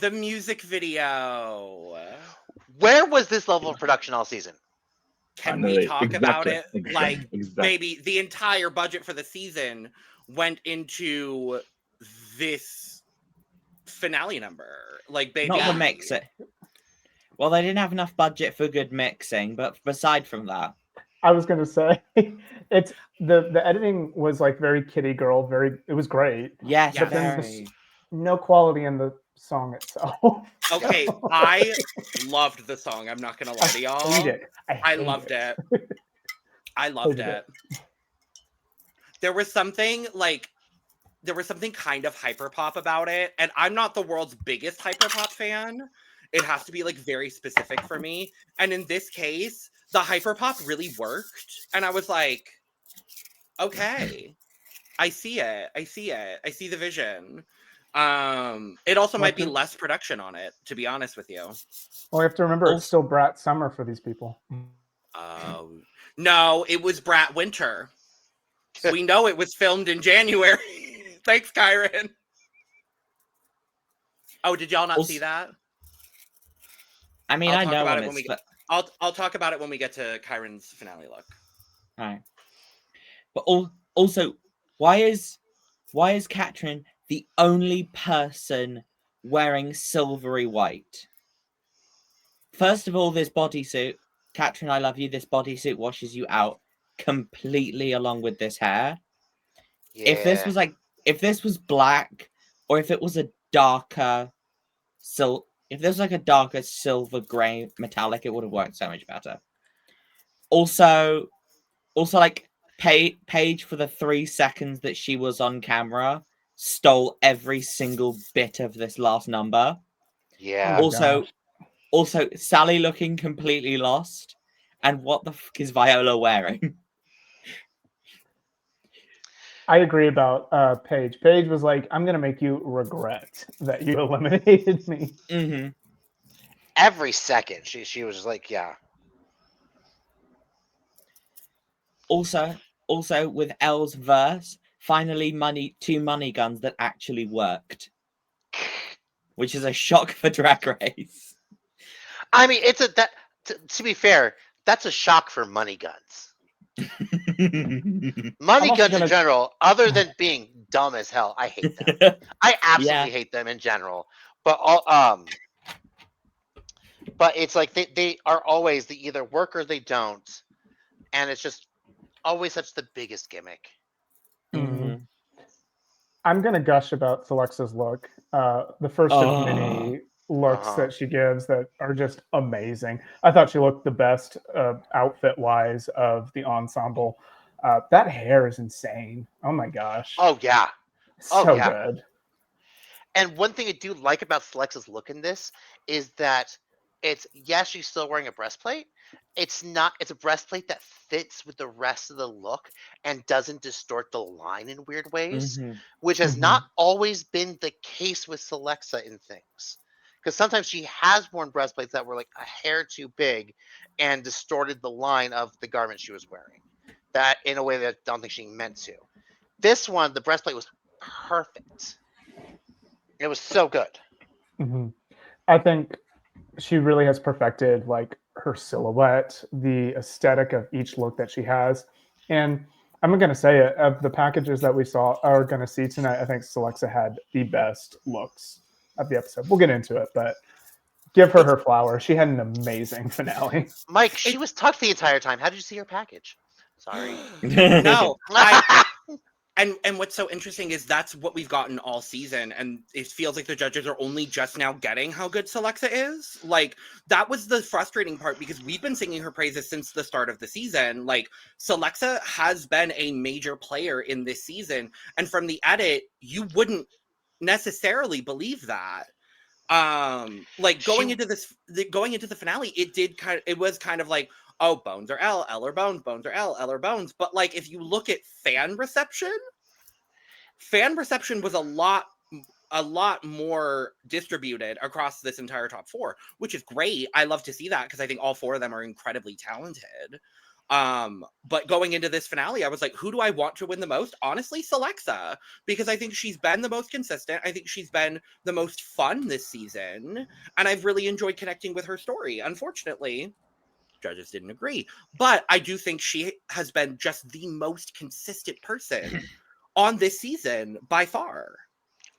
the music video. Where was this level of production all season? Can we Finally, talk about exactly, it? Like, exactly. baby, the entire budget for the season went into this finale number. Like, baby, Not the mixing. Well, they didn't have enough budget for good mixing, but aside from that, I was gonna say it's the editing was like very kitty girl, it was great. yes, Yeah. But then very. no quality in the song itself. Okay, I loved the song. I'm not gonna lie to y'all. I hate it. I loved it. I loved Hated it. There was something kind of hyperpop about it, and I'm not the world's biggest hyperpop fan. It has to be like very specific for me. And in this case, the hyperpop really worked, and I was like, okay, I see it. I see the vision. It also might be less production on it, to be honest with you. Well, you have to remember it's still Brat Summer for these people. No, it was Brat Winter. We know it was filmed in January. Thanks, Kyron. Oh, did y'all not see that? I mean, I'll I talk know about when it when it's. we I'll talk about it when we get to Kyron's finale look. Right. But also, why is Katrin the only person wearing silvery white? First of all, this bodysuit, Katrin, I love you. This bodysuit washes you out completely, along with this hair. Yeah. If this was black, or if it was a darker if there's like a darker silver gray metallic, it would have worked so much better. Also like Paige for the 3 seconds that she was on camera stole every single bit of this last number. Yeah. Also Sally looking completely lost, and what the fuck is Viola wearing? I agree about Paige. Paige was like, I'm going to make you regret that you eliminated me. Mm-hmm. Every second, she was like, yeah. Also with Elle's verse, finally two money guns that actually worked, which is a shock for Drag Race. I mean, to be fair, that's a shock for money guns. Money guns in general, other than being dumb as hell, I hate them. I absolutely hate them in general. But but it's like they are always they either work or they don't, and it's just always such the biggest gimmick. Mm-hmm. I'm gonna gush about Celexa's look. The first of many looks Uh-huh. that she gives that are just amazing. I thought she looked the best outfit wise of the ensemble. That hair is insane. Oh my gosh. Oh yeah. Oh So yeah. good. And one thing I do like about Selexa's look in this is that it's, yes, she's still wearing a breastplate. It's a breastplate that fits with the rest of the look and doesn't distort the line in weird ways, Mhm. which has not always been the case with Selexa in things. Because sometimes she has worn breastplates that were like a hair too big and distorted the line of the garment she was wearing. That in a way that I don't think she meant to. This one, the breastplate was perfect. It was so good. Mm-hmm. I think she really has perfected like her silhouette, the aesthetic of each look that she has. And I'm going to say it, of the packages that we saw are going to see tonight, I think Celexa had the best looks of the episode. We'll get into it, but give her her flowers. She had an amazing finale. Mike, she was tucked the entire time. How did you see her package? Sorry. No, and what's so interesting is that's what we've gotten all season, and it feels like the judges are only just now getting how good Celexa is. Like, that was the frustrating part, because we've been singing her praises since the start of the season. Like, Celexa has been a major player in this season, and from the edit, you wouldn't necessarily believe that. Like, going into the finale, it was kind of like, oh, bones are L are bones, bones are L are bones. But like, if you look at fan reception was a lot more distributed across this entire top four, which is great. I love to see that, because I think all four of them are incredibly talented. But going into this finale, I was like, who do I want to win the most? Honestly, Celexa, because I think she's been the most consistent. I think she's been the most fun this season, and I've really enjoyed connecting with her story. Unfortunately, judges didn't agree, but I do think she has been just the most consistent person on this season by far.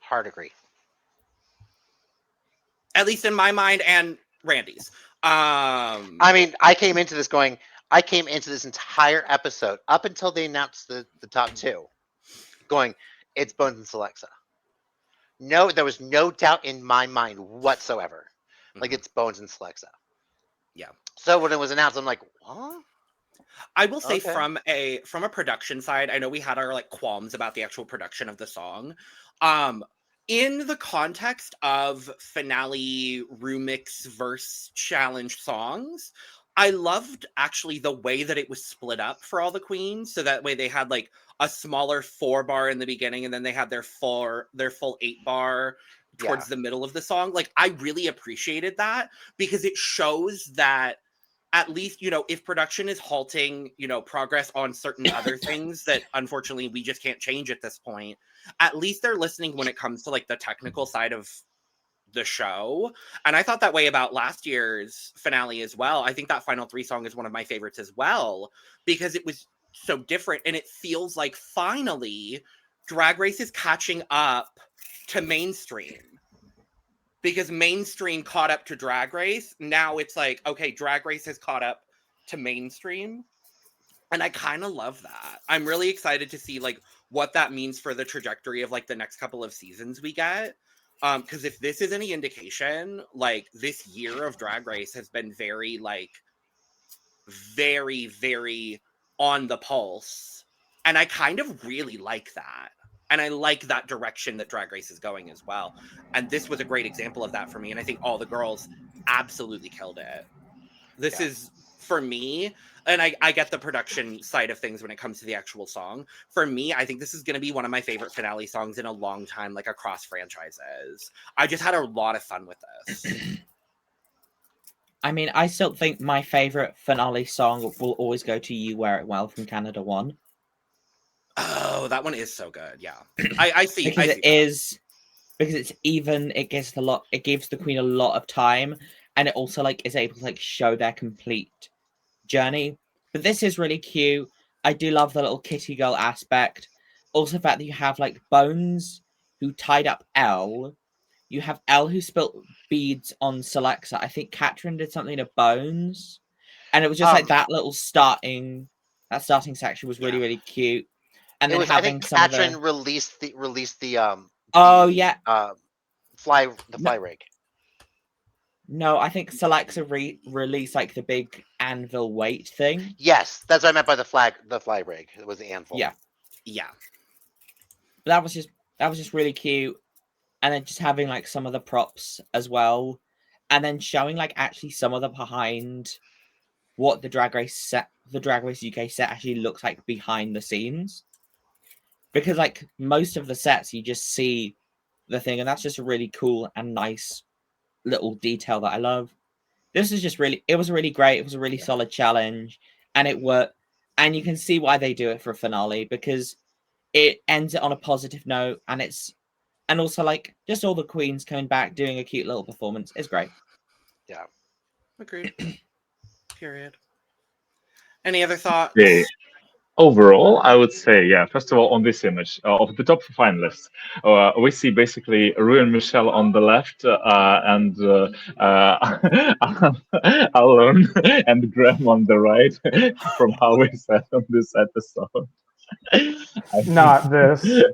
Hard agree. At least in my mind and Randy's. I mean, I came into this entire episode up until they announced the top two, going, it's Bones and Celexa. No, there was no doubt in my mind whatsoever. Like, it's Bones and Celexa. Yeah. So when it was announced, I'm like, what? I will say, Okay. from a production side, I know we had our like qualms about the actual production of the song. In the context of finale remix verse challenge songs, I loved actually the way that it was split up for all the queens. So that way they had like a smaller 4-bar in the beginning, and then they had their full 8-bar towards the middle of the song. Like, I really appreciated that, because it shows that, at least, if production is halting, progress on certain other things that unfortunately we just can't change at this point, at least they're listening when it comes to like the technical side of the show. And I thought that way about last year's finale as well. I think that final 3 song is one of my favorites as well, because it was so different, and it feels like finally Drag Race is catching up to mainstream. Because mainstream caught up to Drag Race. Now it's like, okay, Drag Race has caught up to mainstream. And I kind of love that. I'm really excited to see like what that means for the trajectory of like the next couple of seasons we get. Because if this is any indication, like, this year of Drag Race has been very, very on the pulse. And I kind of really like that. And I like that direction that Drag Race is going as well. And this was a great example of that for me. And I think all the girls absolutely killed it. This is, for me, and I get the production side of things when it comes to the actual song. For me, I think this is going to be one of my favorite finale songs in a long time, like across franchises. I just had a lot of fun with this. I mean, I still think my favorite finale song will always go to You Wear It Well from Canada 1. Oh, that one is so good. Yeah. I see. Because I see because it's even, it gives the queen a lot of time, and it also like is able to like show their complete journey. But this is really cute. I do love the little kitty girl aspect. Also the fact that you have like Bones who tied up Elle. You have Elle who spilt beads on Celexa. I think Katrin did something to Bones. And it was just like that starting section was really, really cute. And then I think Katrin released the oh yeah. fly rig. No, I think Selecta released like the big anvil weight thing. Yes, that's what I meant by the flag rig. It was the anvil. Yeah. Yeah. But that was just really cute. And then just having like some of the props as well. And then showing like actually some of the behind what the Drag Race UK set actually looks like behind the scenes. Because like most of the sets you just see the thing, and that's just a really cool and nice little detail that I love. This is just it was really great. It was a really solid challenge, and it worked. And you can see why they do it for a finale, because it ends it on a positive note, and also like just all the queens coming back doing a cute little performance is great. Yeah. Agreed. Period. Any other thoughts? Yeah. Overall, I would say, yeah, first of all, on this image of the top finalists, we see basically Ru and Michelle on the left and Alan and Graham on the right, from how we said on this episode. Not this. The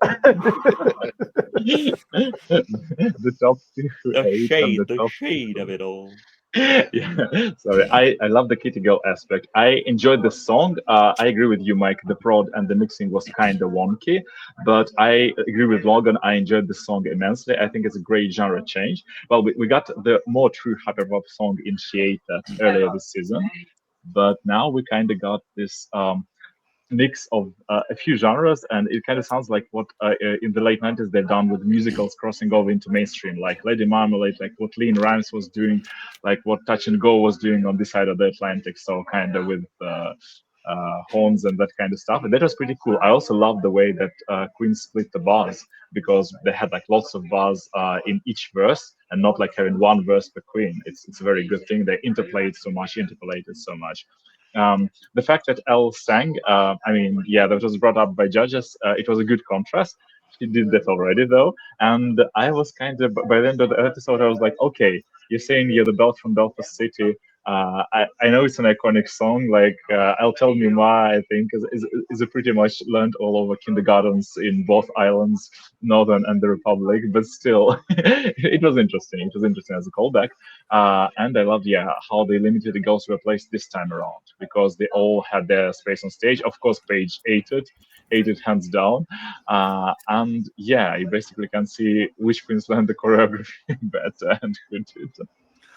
top two, eight, and the top shade of it all. Yeah, sorry. I love the Kitty Girl aspect. I enjoyed the song. I agree with you, Mike. The prod and the mixing was kind of wonky, but I agree with Logan. I enjoyed the song immensely. I think it's a great genre change. Well, we got the more true hyperpop song in Shieta earlier this season, but now we kind of got this mix of a few genres, and it kind of sounds like what in the late 90s they've done with musicals crossing over into mainstream, like Lady Marmalade, like what Lean Rhymes was doing, like what Touch and Go was doing on this side of the Atlantic, so kind of with horns and that kind of stuff. And that was pretty cool. I also love the way that Queen split the bars, because they had like lots of bars in each verse, and not like having one verse per queen. It's a very good thing. They interpolated so much. The fact that Elle sang, I mean, yeah, that was brought up by judges. It was a good contrast. She did that already, though. And I was kind of, by the end of the episode, I was like, okay, you're saying you're the belle from Belfast City. I know it's an iconic song. Like, I'll Tell Me Why, I think, is a pretty much learned all over kindergartens in both islands, Northern and the Republic. But still, it was interesting. It was interesting as a callback. And I loved, yeah, how they limited the girls to a place this time around, because they all had their space on stage. Of course, Paige ate it hands down. And yeah, you basically can see which queens learned the choreography better and who did.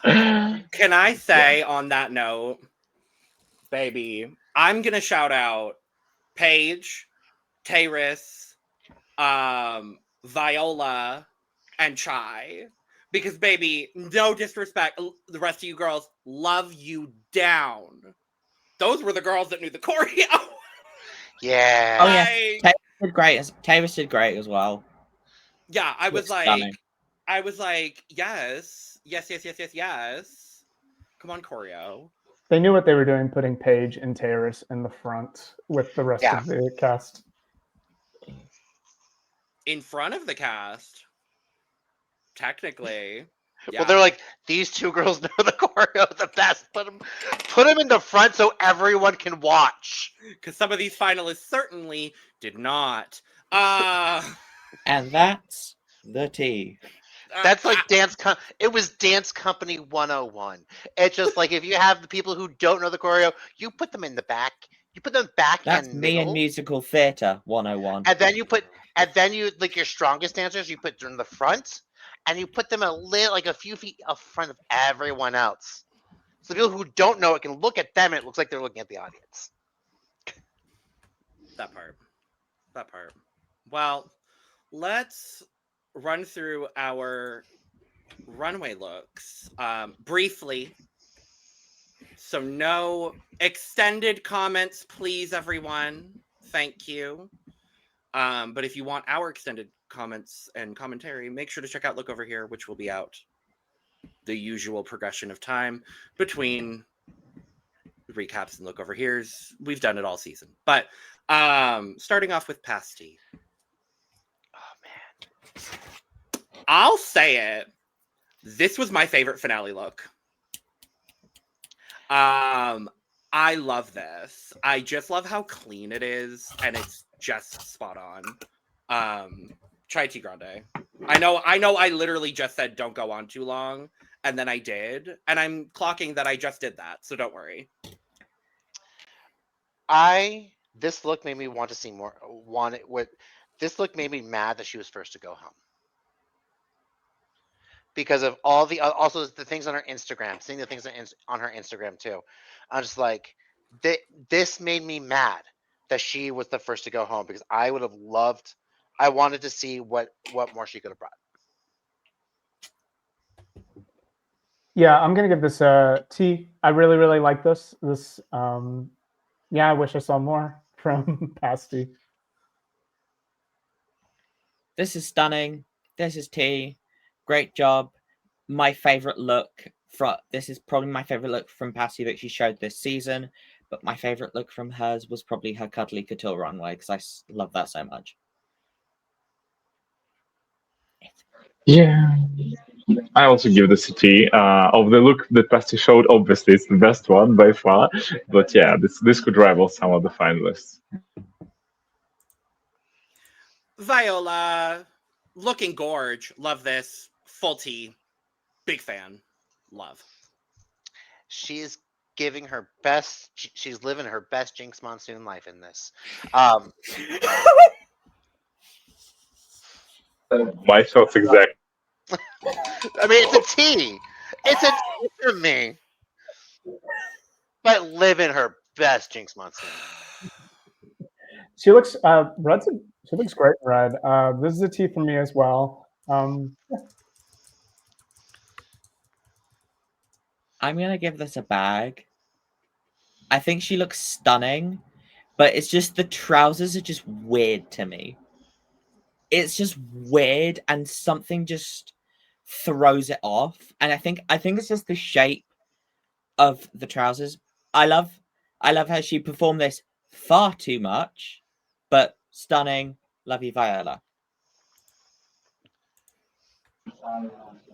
Can I say on that note, baby, I'm gonna shout out Paige, Taris, Viola, and Chai, because baby, no disrespect, the rest of you girls, love you down. Those were the girls that knew the choreo. Yeah. Oh yeah, Taris did great as well. Yeah, I was Stunning. like, yes. Come on, choreo. They knew what they were doing, putting Paige and Taris in the front with the rest of the cast. In front of the cast, technically. Yeah. Well, they're like, these two girls know the choreo the best. Put them in the front so everyone can watch. Because some of these finalists certainly did not. And that's the tea. That's like it was Dance Company 101. It's just like, if you have the people who don't know the choreo, you put them in the back. You put them back That's and me middle. and musical theatre 101. And then you like your strongest dancers, you put in the front, and you put them like a few feet up front of everyone else. So the people who don't know it can look at them, and it looks like they're looking at the audience. That part. Well, let's run through our runway looks briefly. So no extended comments, please, everyone. Thank you. But if you want our extended comments and commentary, make sure to check out Look Over Here, which will be out the usual progression of time between recaps and Look Over Here's. We've done it all season. But starting off with Pasty. Oh man. I'll say it. This was my favorite finale look. I love this. I just love how clean it is, and it's just spot on. Chai Tea Grande. I know I literally just said don't go on too long, and then I did, and I'm clocking that I just did that, so don't worry. This look made me want to see more. This look made me mad that she was first to go home because of all the also the things on her Instagram, seeing the things on her Instagram too. I'm just like, this made me mad that she was the first to go home because I would have loved. I wanted to see what more she could have brought. Yeah, I'm gonna give this a T. I really, really like this. Yeah, I wish I saw more from Pasty. This is stunning. This is T. Great job. My favorite look this is probably my favorite look from Pasty that she showed this season. But my favorite look from hers was probably her cuddly couture runway because I love that so much. Yeah. I also give this a T. Of the look that Pasty showed, obviously it's the best one by far. But yeah, this could rival some of the finalists. Viola, looking gorge. Love this. Full T. Big fan. Love. She's giving her best. She's living her best Jinx Monsoon life in this. My thoughts exactly. I mean, it's a T. It's a T for me. But living her best Jinx Monsoon. She looks she looks great in red. This is a T for me as well. I'm gonna give this a bag. I think she looks stunning, but it's just the trousers are just weird to me. It's just weird and something just throws it off. And I think it's just the shape of the trousers. I love how she performed this far too much, but stunning. Love you, Viola.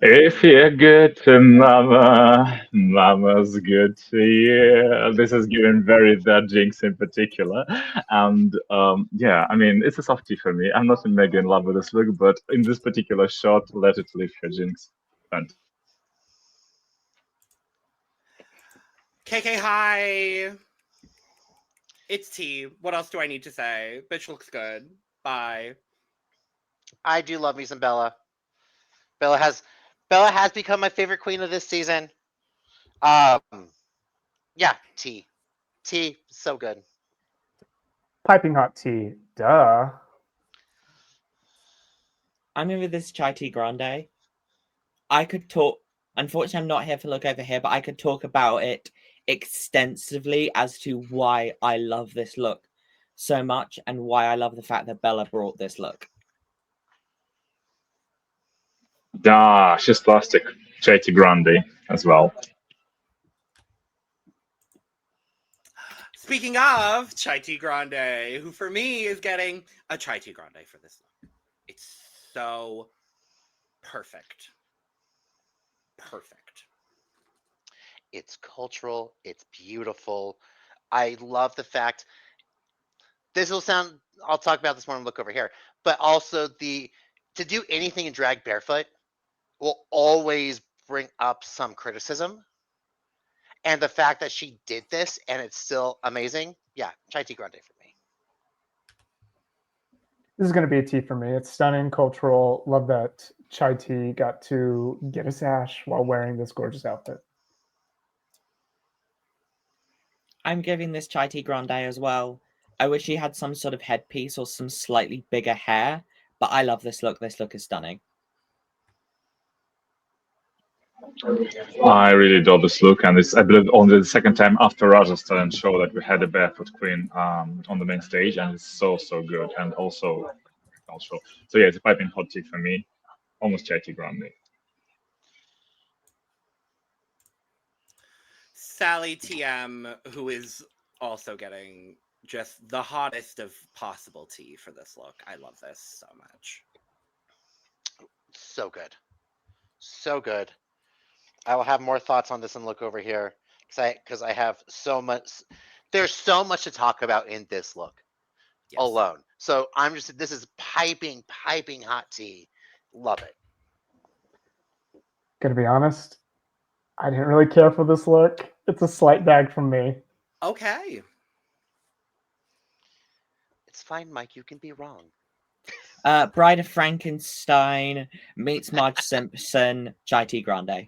If you're good to mama, mama's good to you. This is given very that Jinx in particular. And yeah, I mean, it's a softie for me. I'm not mega in love with this look, but in this particular shot, let it live for Jinx. And KK, hi. It's T. What else do I need to say? Bitch looks good. Bye. I do love me some Bella. Bella has become my favorite queen of this season. Yeah, T. T, so good. Piping hot tea. Duh. I'm in with this chai tea grande. I could talk. Unfortunately, I'm not here for look over here, but I could talk about it extensively as to why I love this look so much and why I love the fact that Bella brought this look. she's plastic. Chatty Grande as well. Speaking of Chai Tea Grande, who for me is getting a Chai Tea Grande for this look. It's so perfect. Perfect. It's cultural. It's beautiful. I love the fact. This will sound. I'll talk about this more and look over here. But also to do anything in drag barefoot will always bring up some criticism. And the fact that she did this and it's still amazing, yeah, Chai Tea Grande for me. This is going to be a T for me. It's stunning, cultural. Love that Chai Tea got to get a sash while wearing this gorgeous outfit. I'm giving this chai tea grande as well. I wish she had some sort of headpiece or some slightly bigger hair, but I love this look. This look is stunning. I really adore this look, and it's, I believe, only the second time after Raja's talent show that we had a barefoot queen on the main stage, and it's so good, and also cultural. So yeah, it's a piping hot tea for me, almost Chatty Grande. Sally TM, who is also getting just the hottest of possible tea for this look. I love this so much. So good. So good. I will have more thoughts on this and look over here because I have so much. There's so much to talk about in this look alone. So this is piping hot tea. Love it. Gonna be honest, I didn't really care for this look. It's a slight bag from me. Okay. It's fine, Mike. You can be wrong. Bride of Frankenstein meets Marge Simpson, Chai Tea Grande.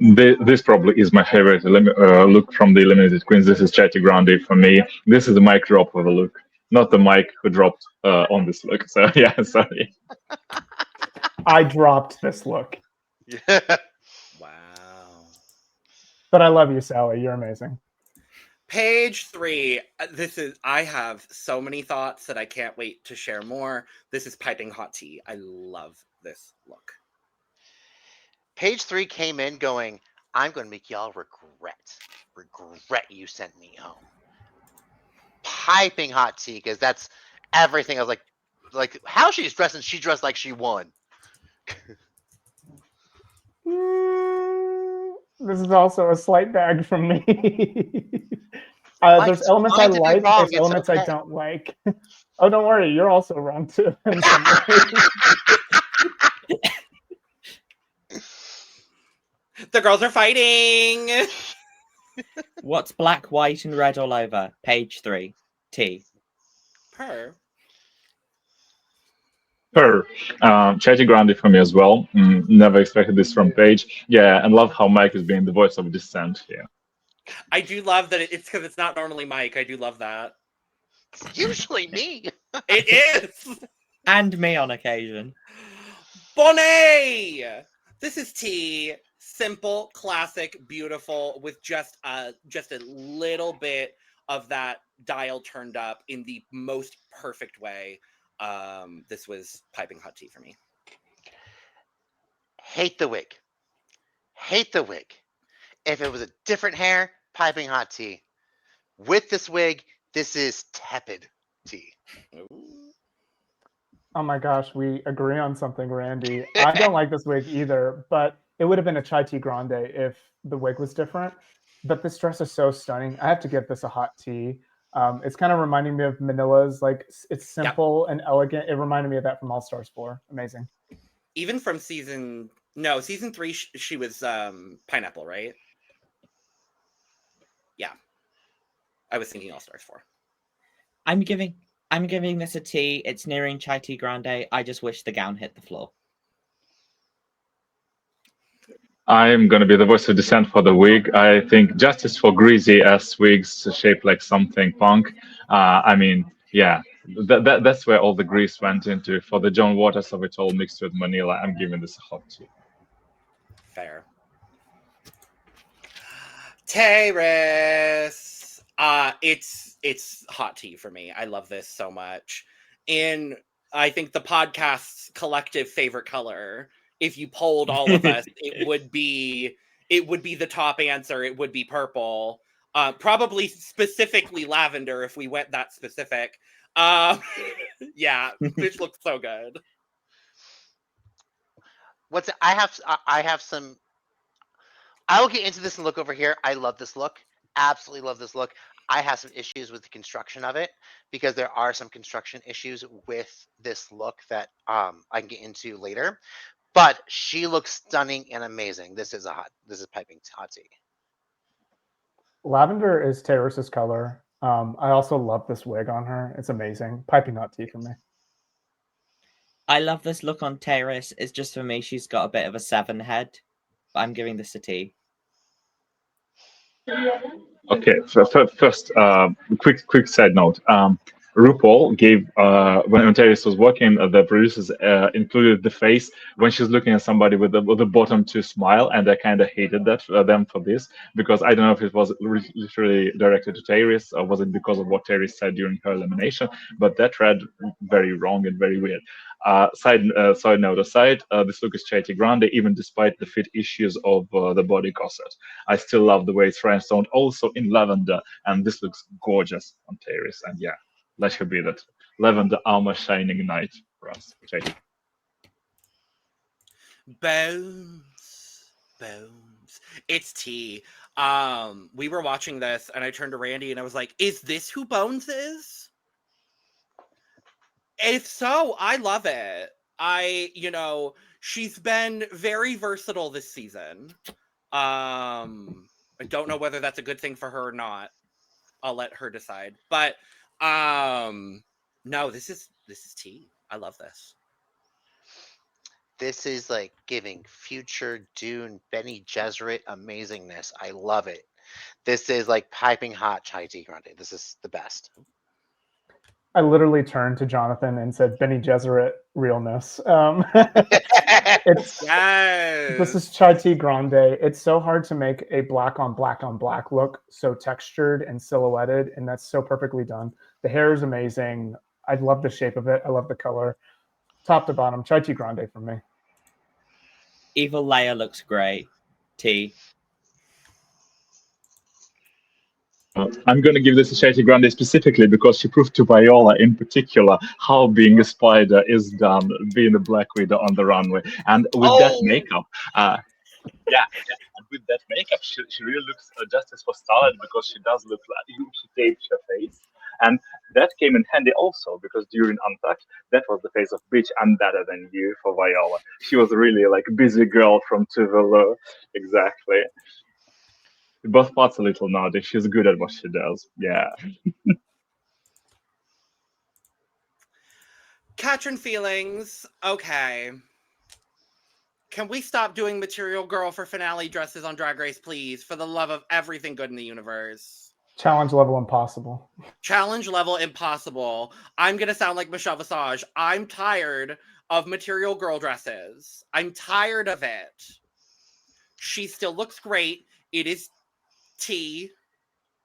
This probably is my favorite look from the Eliminated Queens. This is Chatty Grande for me. This is the mic drop of a look, not the mic who dropped on this look. So yeah, sorry. I dropped this look. Yeah. Wow. But I love you, Sally. You're amazing. Page 3. I have so many thoughts that I can't wait to share more. This is Piping Hot Tea. I love this look. Page 3 came in going, I'm going to make y'all regret you sent me home. Piping hot tea, because that's everything. I was like how she's dressing, she dressed like she won. This is also a slight bag from me. There's elements I like, there's elements I don't like. Oh, don't worry, you're also wrong too. In some ways. The girls are fighting. What's black, white, and red all over? Page 3. T. Per. Her, Chatty Grande for me as well. Never expected this from Paige. Yeah, and love how Mike is being the voice of dissent here. I do love that it's because it's not normally Mike. I do love that. It's usually me. It is. And me on occasion. Bonnet. This is T. Simple, classic, beautiful, with just a little bit of that dial turned up in the most perfect way. This was Piping Hot Tea for me. Hate the wig. If it was a different hair, Piping Hot Tea. With this wig, this is tepid tea. Ooh. Oh my gosh, we agree on something, Randy. I don't like this wig either, but it would have been a Chai Tea Grande if the wig was different. But this dress is so stunning. I have to give this a hot tea. It's kind of reminding me of Manila's. Like, it's simple and elegant. It reminded me of that from All Stars 4. Amazing. Even from season 3, she was pineapple, right? Yeah, I was thinking All Stars 4. I'm giving this a T. It's nearing Chai Tea Grande. I just wish the gown hit the floor. I'm going to be the voice of dissent for the wig. I think justice for greasy ass wigs shaped like something punk. I mean, yeah, that's where all the grease went into. For the John Waters of it all mixed with Manila, I'm giving this a hot tea. Fair. Terrace. It's hot tea for me. I love this so much. And I think the podcast's collective favorite color, if you polled all of us, it would be the top answer. It would be purple. Probably specifically lavender if we went that specific. Yeah, this looks so good. I have some. I will get into this and look over here. I love this look. Absolutely love this look. I have some issues with the construction of it because there are some construction issues with this look that I can get into later. But she looks stunning and amazing. This is piping hot tea. Lavender is Terrace's color. I also love this wig on her. It's amazing. Piping hot tea for me. I love this look on Terrace. It's just for me, she's got a bit of a 7 head. But I'm giving this a T. Okay, first, quick side note. RuPaul gave when Terrace was working, the producers included the face when she's looking at somebody with the bottom to smile, and I kind of hated that them for this because I don't know if it was literally directed to Terrace or was it because of what Terrace said during her elimination, but that read very wrong and very weird. Side note aside, this look is Chatty Grande, even despite the fit issues of the body corset. I still love the way it's rhinestoned, also in lavender, and this looks gorgeous on Terrace. And yeah, let her be that lavender armor shining knight for us, Chatty. Bones. It's tea. We were watching this, and I turned to Randy, and I was like, "Is this who Bones is?" If so, I love it. She's been very versatile this season. I don't know whether that's a good thing for her or not. I'll let her decide. But no, this is tea. I love this. This is like giving future Dune Benny Gesserit amazingness. I love it. This is like piping hot chai tea grande. This is the best. I literally turned to Jonathan and said, Benny Gesserit realness. It's Yes. This is chai tea grande. It's so hard to make a black on black on black look so textured and silhouetted, and that's so perfectly done. The hair is amazing. I love the shape of it. I love the color. Top to bottom, chai tea grande for me. Evil Leia looks great. Tea. I'm going to give this a Shady Grande specifically because she proved to Viola in particular how being a spider is done, being a Black Widow on the runway. And with that makeup, and with that makeup, she really looks just as for starlight because she does look like she taped her face. And that came in handy also because during Untucked, that was the face of Bitch, I'm better than you for Viola. She was really like a busy girl from Tuvalu. Exactly. Both parts a little naughty. She's good at what she does. Yeah. Katrin feelings. Okay. Can we stop doing Material Girl for finale dresses on Drag Race, please? For the love of everything good in the universe. Challenge level impossible. Challenge level impossible. I'm going to sound like Michelle Visage. I'm tired of Material Girl dresses. I'm tired of it. She still looks great. It is tea.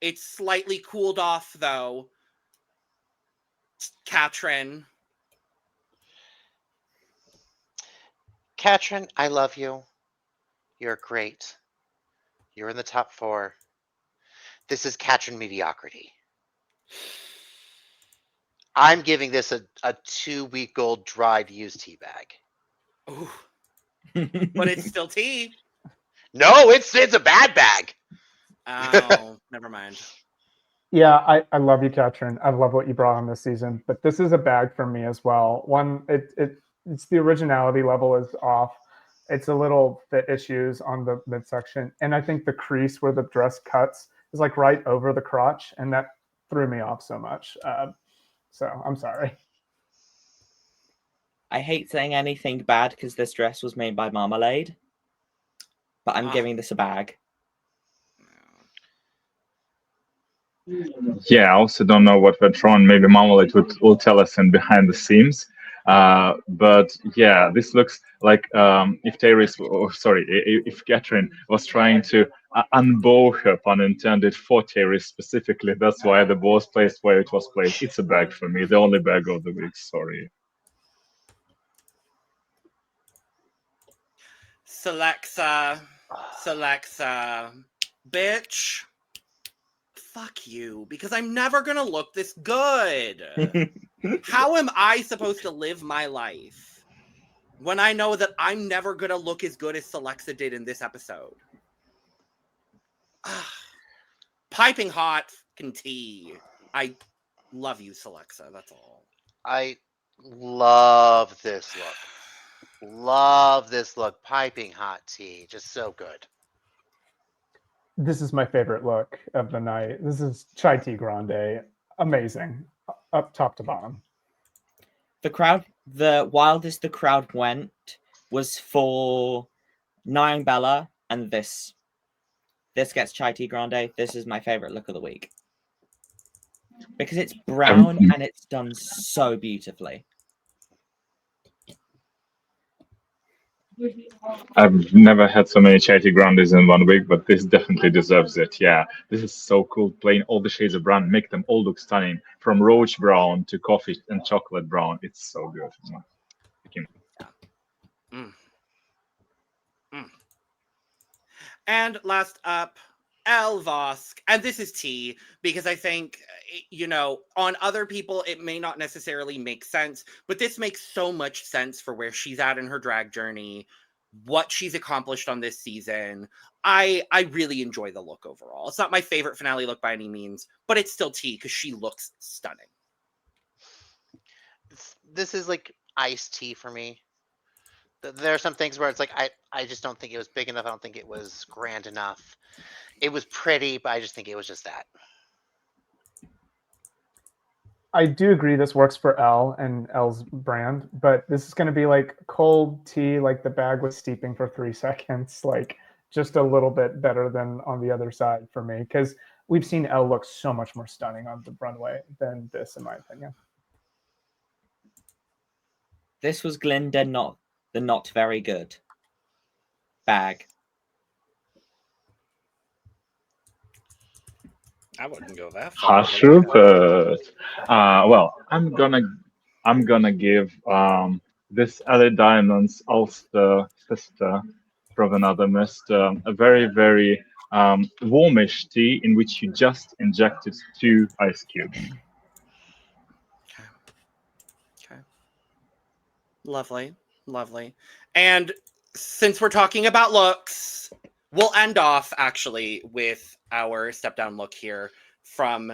It's slightly cooled off, though. Katrin. Katrin, I love you. You're great. You're in the top 4. This is Katrin mediocrity. I'm giving this a 2-week-old dried used tea bag. Ooh. But it's still tea. No, it's a bad bag. Oh, never mind. Yeah, I love you, Katrin. I love what you brought on this season, but this is a bag for me as well. One, it's the originality level is off. It's a little fit issues on the midsection, and I think the crease where the dress cuts is like right over the crotch, and that threw me off so much. So I'm sorry. I hate saying anything bad because this dress was made by Marmalade, but I'm giving this a bag. Yeah, I also don't know what went wrong. Maybe Marmalade will tell us in behind the scenes. But yeah, this looks like if Katrin was trying to unbow her, pun intended, for Tyrese specifically. That's why the bow was placed where it was placed. It's a bag for me, the only bag of the week. Sorry. Celexa, bitch. Fuck you, because I'm never gonna look this good. How am I supposed to live my life when I know that I'm never gonna look as good as Celexa did in this episode? Piping hot fucking tea. I love you, Celexa. That's all. I love this look. Love this look. Piping hot tea. Just so good. This is my favorite look of the night. This is chai tea grande. Amazing. Up top to bottom. The wildest the crowd went was for Nia Bella, and this gets chai tea grande. This is my favorite look of the week because it's brown and it's done so beautifully. I've never had so many Chai Tea Grandes in 1 week, but this definitely deserves it. Yeah, this is so cool. Playing all the shades of brown, make them all look stunning. From roach brown to coffee and chocolate brown. It's so good. And last up, Elvosk. And this is tea, because I think, on other people, it may not necessarily make sense, but this makes so much sense for where she's at in her drag journey, what she's accomplished on this season. I really enjoy the look overall. It's not my favorite finale look by any means, but it's still tea because she looks stunning. This is like iced tea for me. there are some things where it's like I just don't think it was big enough. I don't think it was grand enough. It was pretty, but I just think it was just that. I do agree this works for Elle and Elle's brand, but this is going to be like cold tea, like the bag was steeping for 3 seconds, like just a little bit better than on the other side for me, because we've seen Elle look so much more stunning on the runway than this, in my opinion. This was Glinda, not the not very good bag. I wouldn't go that far. Hush, RuPert. Well, I'm gonna give this Ellie Diamond's Ulster sister from another mist a very, very warmish tea in which you just injected 2 ice cubes. Okay. Lovely, lovely. And since we're talking about looks, we'll end off actually with our step down look here from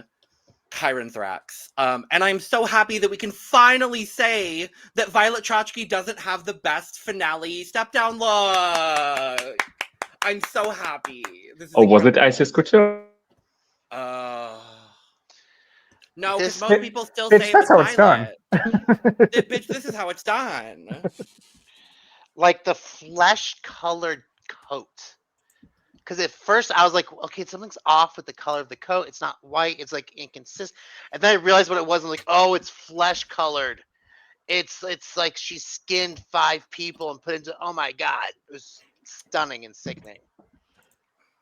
Kyron Thrax. And I'm so happy that we can finally say that Violet Chachki doesn't have the best finale step down look. I'm so happy. This is Was it incredible. Isis Couture? No, because This- most people still Bitch, say it that's was how it's done. Violet. Bitch, this is how it's done. Like the flesh-colored coat. Because at first I was like, okay, something's off with the color of the coat. It's not white. It's like inconsistent. And then I realized what it was. I'm like, oh, it's flesh-colored. It's like she skinned 5 people and put into. Oh my god, it was stunning and sickening.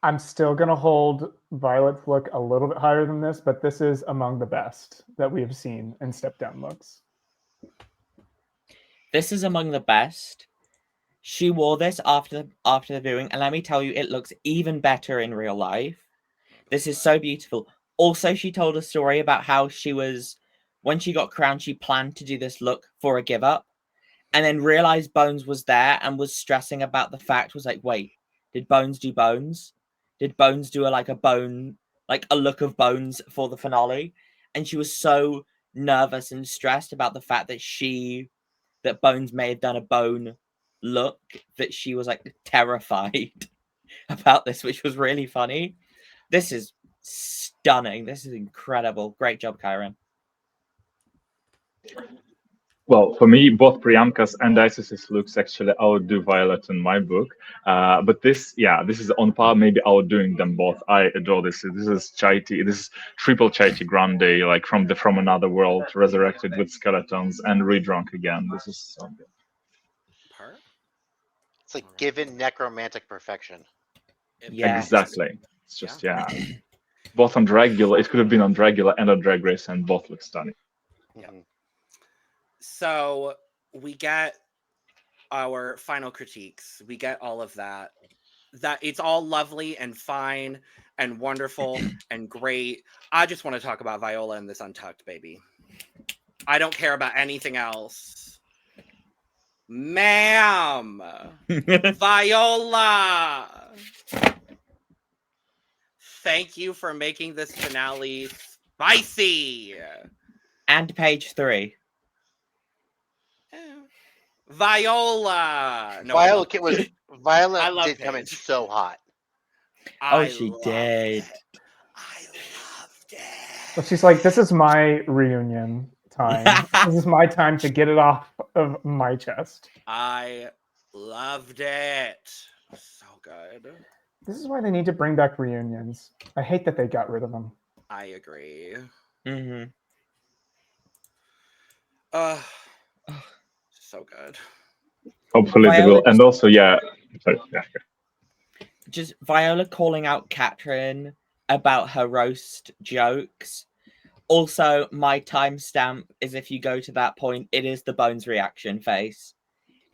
I'm still going to hold Violet's look a little bit higher than this, but this is among the best that we have seen in step down looks. This is among the best. She wore this after the viewing, and let me tell you, it looks even better in real life. This is so beautiful. Also, she told a story about how she was, when she got crowned, she planned to do this look for a give up, and then realized Bones was there and was stressing about the fact, was like, wait, did Bones do Bones? Did Bones do a look of Bones for the finale? And she was so nervous and stressed about the fact that Bones may have done a bone look that she was like terrified about this, which was really funny. This is stunning. This is incredible. Great job, Kyron. Well, for me, both Priyanka's and Isis's looks actually outdo Violet in my book. But this is on par, maybe outdoing them both. I adore this. This is chai tea. This is triple chai tea grande, like from another world, resurrected with skeletons and redrunk again. This is so good. It's like given necromantic perfection. Yeah. Exactly. It's just both on Dragula. It could have been on Dragula and on Drag Race, and both look stunning. Mhm. So we get our final critiques. We get all of that. That it's all lovely and fine and wonderful and great. I just want to talk about Viola and this Untucked, baby. I don't care about anything else. Ma'am, Viola, thank you for making this finale spicy. And page 3. Viola. No, Violet I love did come in Paige. so hot. She loved did. it. I loved it. But she's like, this is my reunion time. This is my time to get it off of my chest. I loved it. So good. This is why they need to bring back reunions. I hate that they got rid of them. I agree. Mm-hmm. So good. Hopefully they will. And also, just Viola calling out Katrin about her roast jokes. Also, my timestamp is if you go to that point, it is the Bones reaction face.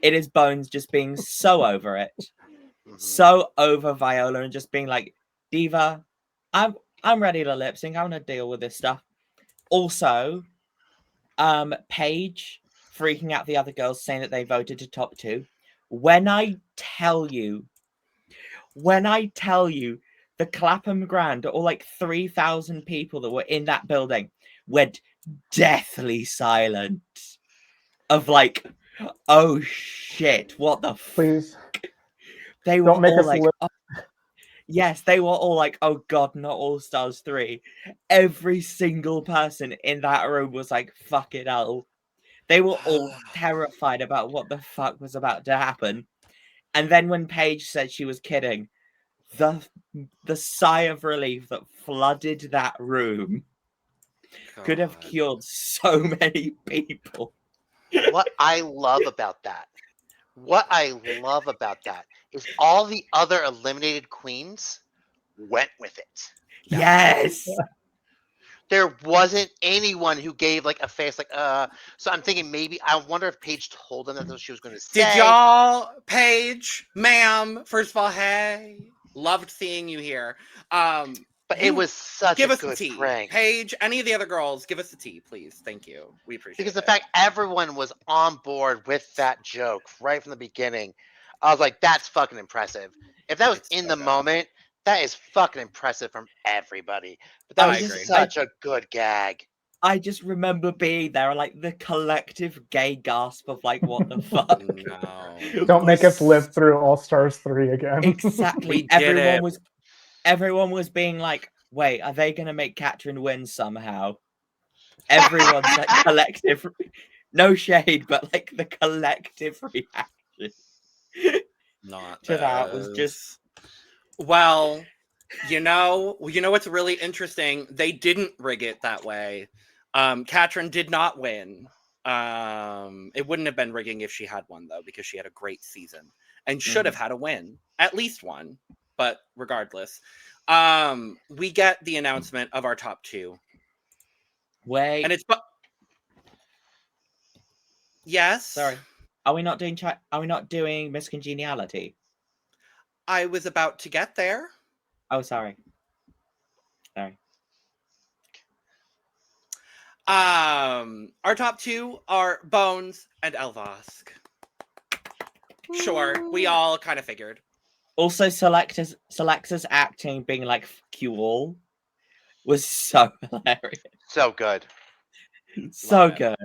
It is Bones just being so over it. Mhm. So over Viola and just being like, Diva, I'm ready to lip sync. I want to deal with this stuff. Also, Paige freaking out the other girls saying that they voted to top 2. When I tell you the Clapham Grand, or like 3,000 people that were in that building, went deathly silent. Of like, Oh shit! What the? Please They were don't make all us like, live. oh, yes, they were all like, oh god, not All Stars 3. Every single person in that room was like, fuck it hell. They were all terrified about what the fuck was about to happen. And then when Paige said she was kidding, the sigh of relief that flooded that room could have God. cured so many people. What I love about that is all the other eliminated queens went with it. Yes. There wasn't anyone who gave like a face like so I'm thinking maybe I wonder if Paige told them that's what she was going to say. Did y'all, Paige, ma'am? First of all, hey, loved seeing you here. But it was such give a us the good tea, prank. Paige. Any of the other girls, give us the tea, please. Thank you. We appreciate Because it. the fact everyone was on board with that joke right from the beginning, I was like, that's fucking impressive. If that was It's in so the good. moment, that is fucking impressive from everybody. But that I was agree. such a good gag. I just remember being there, like the collective gay gasp of like, what the fuck? No. Don't make us was- live through All Stars 3 again. Exactly. We did it. Everyone was being like, wait, are they gonna make Katrin win somehow? Everyone's like collective, no shade, but like the collective reaction Not to that was just well, you know what's really interesting? They didn't rig it that way. Katrin did not win. It wouldn't have been rigging if she had won though, because she had a great season and should have had a win, at least one. But regardless, we get the announcement of our top 2. wait. And it's yes. Sorry, are we not doing Miss Congeniality? I was about to get there. Oh, sorry. Our top 2 are Bones and Elvosk. Sure, we all kind of figured. Also, Selector's acting being like "fuck you all" was so hilarious. So good. So Love it. good.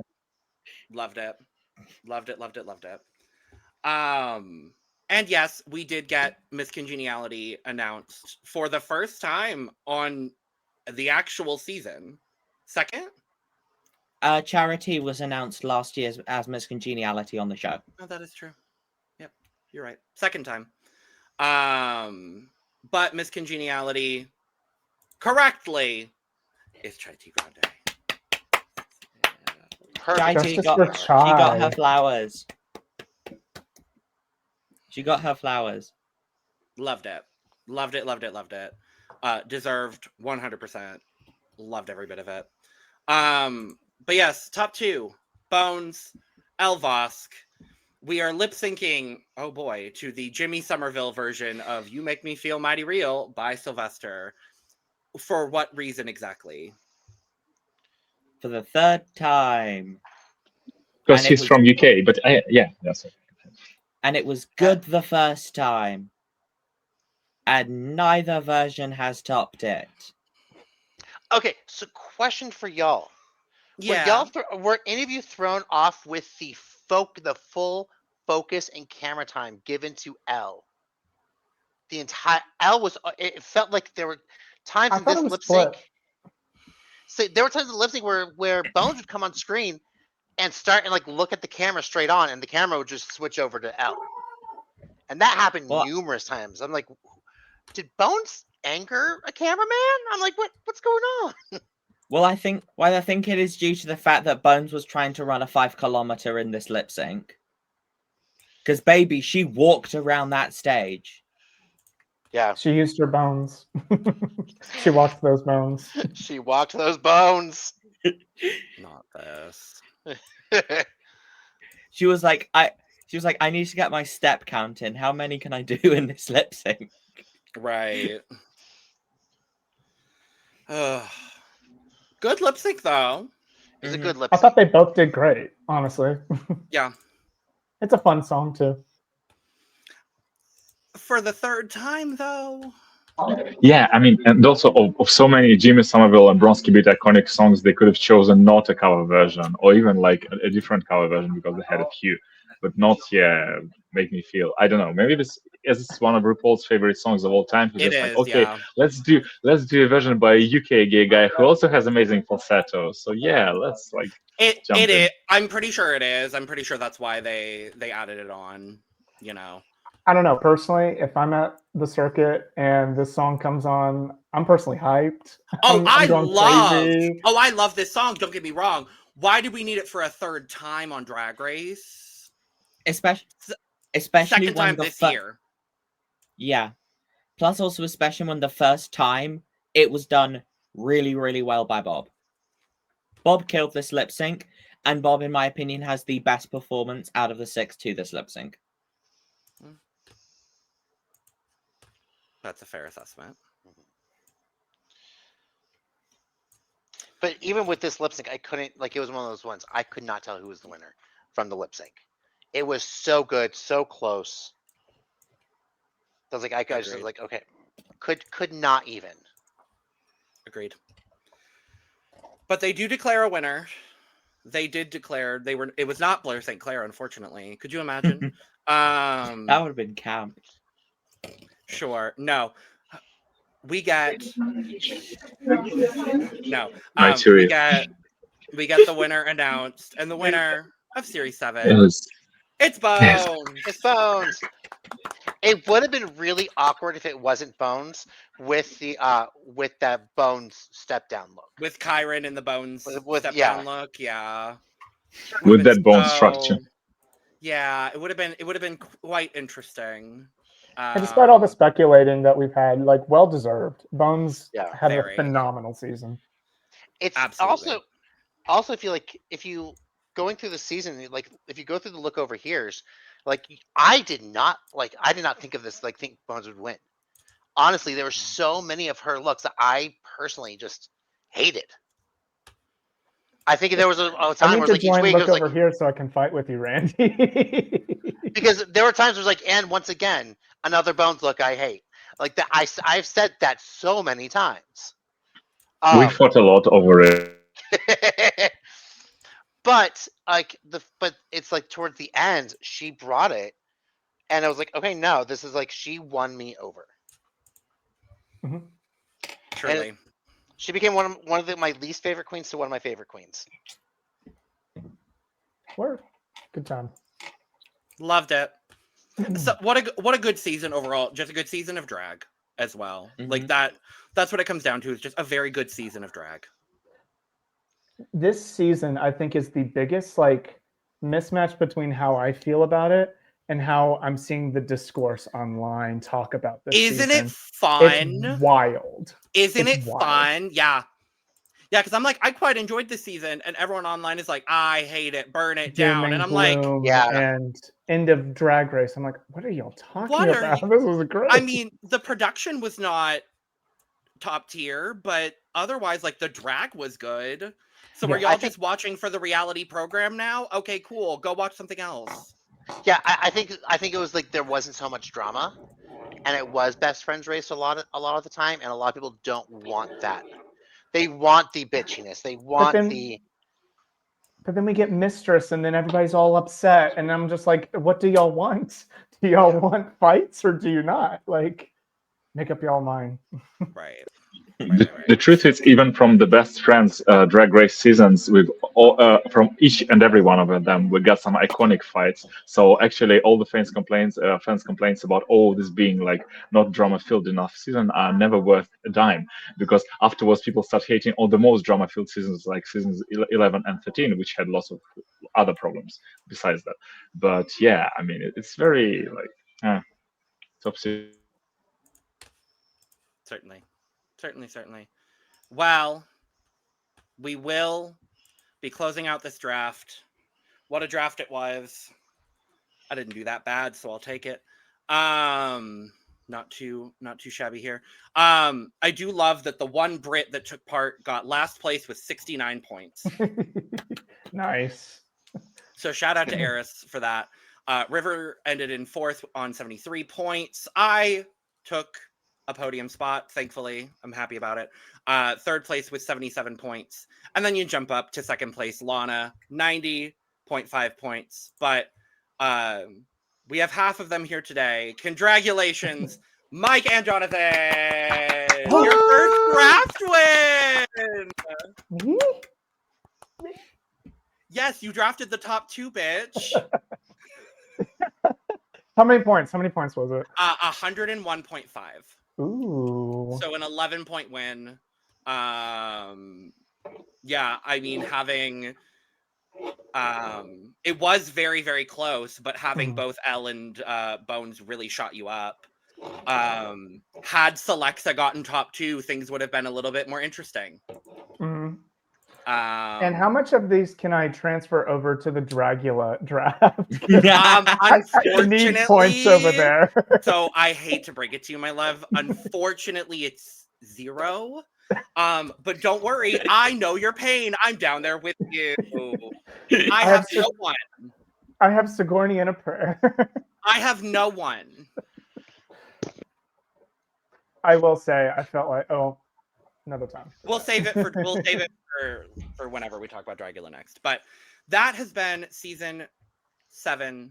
Loved it. And yes, we did get Miss Congeniality announced for the first time on the actual season. Second? Charity was announced last year as Miss Congeniality on the show. Oh, that is true. Yep, you're right. Second time. But Miss Congeniality correctly is Charity Grande. Perfect. Charity Justice got, for she got her Chai. flowers. She got her flowers. Loved it. Deserved 100%. Loved every bit of it. But yes, top 2, Bones, Elvosk. We are lip syncing, oh boy, to the Jimmy Somerville version of You Make Me Feel Mighty Real by Sylvester. For what reason exactly? For the 3rd time. Because And it he's was- from UK, but yeah, that's it. And it was good the first time. And neither version has topped it. Okay, so question for y'all. Yeah. Were any of you thrown off with the full focus and camera time given to Elle? The entire Elle was. It felt like there were times I in thought this it was lip split. sync. So there were times in the lip sync where Bones would come on screen and start and like look at the camera straight on, and the camera would just switch over to Elle. And that happened numerous times. I'm like, did Bones anger a cameraman? I'm like, what's going on? Well, I think it is due to the fact that Bones was trying to run a 5-kilometer in this lip sync. Because baby, she walked around that stage. Yeah. She used her bones. She walked those bones. She walked those bones. Not this. She was like, I need to get my step count in. How many can I do in this lip sync? Right. Good lip sync though. It's a good lip I sync. thought they both did great, honestly. Yeah. It's a fun song too. For the 3rd time though. Yeah, I mean, and also of so many Jimmy Somerville and Bronski Beat iconic songs, they could have chosen not a cover version or even like a different cover version because they had a few. but not make me feel. I don't know. Maybe this is one of RuPaul's favorite songs of all time. He's It just like, is, okay, yeah. let's do a version by a UK gay guy who also has amazing falsetto. So yeah, let's like jump It in. is. I'm pretty sure it is. I'm pretty sure that's why they added it on. You know. I don't know. Personally, if I'm at the circuit and this song comes on, I'm personally hyped. Oh, I'm going crazy. I love this song. Don't get me wrong. Why did we need it for a third time on Drag Race? Especially Second when time the this year. Yeah. Plus, also, especially when the first time it was done really, really well by Bob. Bob killed this lip sync, and Bob, in my opinion, has the best performance out of the 6 to this lip sync. That's a fair assessment. But even with this lip sync, I couldn't, like, it was one of those ones, I could not tell who was the winner from the lip sync. It was so good, so close. I was like, I just was like, okay, could not even. Agreed. But they do declare a winner. They did declare it was not Blair St. Clair, unfortunately. Could you imagine? That would have been camp. Sure. No. We got no. We got the winner announced, and the winner of Series 7. It's Bones. It's Bones. It would have been really awkward if it wasn't Bones with that Bones step down look. With Kyron and the Bones step down look, yeah. With that bone structure. Yeah, it would have been quite interesting. And despite all the speculating that we've had, like, well deserved. Bones had a phenomenal season. It's Absolutely. also feel like if you going through the season, like if you go through the look over here's, like I did not think of this, like think Bones would win. Honestly, there were so many of her looks that I personally just hated. I think there was a time where like each week it was over like, here so I can fight with you, Randy. because there were times where it was like, and once again, another Bones look I hate. Like that, I've said that so many times. We fought a lot over it. But it's like towards the end, she brought it, and I was like, okay, no, this is like she won me over. Mm-hmm. Truly. And she became one of my least favorite queens to one of my favorite queens. Word. Good time. Loved it. So what a good season overall. Just a good season of drag as well. Mm-hmm. Like that's what it comes down to, is just a very good season of drag. This season, I think, is the biggest like mismatch between how I feel about it and how I'm seeing the discourse online talk about this. Isn't season. it fun? It's wild. Isn't it's it wild. fun? Yeah. Yeah, because I'm like, I quite enjoyed this season, and everyone online is like, I hate it, burn it down. And I'm like, and end of Drag Race. I'm like, what are y'all talking about? This was great. I mean, the production was not top tier, but otherwise, like, the drag was good. So are y'all just watching for the reality program now? Okay, cool. Go watch something else. Yeah, I think it was like there wasn't so much drama, and it was best friends race a lot of the time, and a lot of people don't want that. They want the bitchiness. They want But then we get Mistress, and then everybody's all upset, and I'm just like, what do y'all want? Do y'all want fights, or do you not? Like, make up y'all mind. Right. The truth is, even from the best friends Drag Race seasons, we've all, from each and every one of them, we got some iconic fights. So actually, all the fans complaints about this being like not drama-filled enough season are never worth a dime, because afterwards people start hating all the most drama-filled seasons, like seasons 11 and 13, which had lots of other problems besides that. But yeah, I mean, it's very like top season. Certainly. Well, we will be closing out this draft. What a draft it was. I didn't do that bad, so I'll take it. Not too shabby here. I do love that the one Brit that took part got last place with 69 points. Nice. So shout out to Eris for that. River ended in 4th on 73 points. I took a podium spot, thankfully. I'm happy about it. 3rd place with 77 points. And then you jump up to 2nd place, Lana, 90.5 points. But We have half of them here today. Congratulations, Mike and Jonathan! Your first draft win! Me? Yes, you drafted the top 2, bitch. How many points? How many points was it? 101.5. Ooh. So an 11-point win. Yeah, I mean, having it was very, very close, but having both Elle and Bones really shot you up. Had Celexa gotten top 2, things would have been a little bit more interesting. Mm-hmm. And how much of these can I transfer over to the Dragula draft? I need points over there. So I hate to break it to you, my love. Unfortunately, it's 0. But don't worry, I know your pain. I'm down there with you. I have no one. I have Sigourney and a prayer. I have no one. I will say, I felt like, another time. We'll save it for whenever we talk about Dragula next. But that has been season 7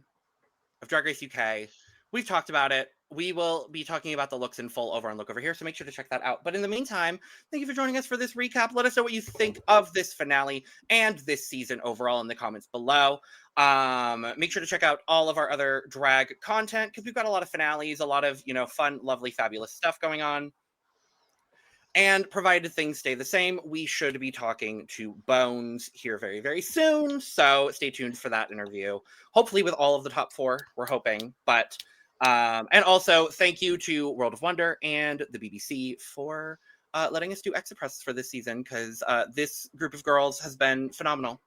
of Drag Race UK. We've talked about it. We will be talking about the looks in full over on Look Over Here, so make sure to check that out. But in the meantime, thank you for joining us for this recap. Let us know what you think of this finale and this season overall in the comments below. Make sure to check out all of our other drag content, because we've got a lot of finales, a lot of, fun, lovely, fabulous stuff going on. And provided things stay the same, we should be talking to Bones here very, very soon. So stay tuned for that interview. Hopefully with all of the top 4, we're hoping. But and also thank you to World of Wonder and the BBC for letting us do Exit Press for this season, because this group of girls has been phenomenal.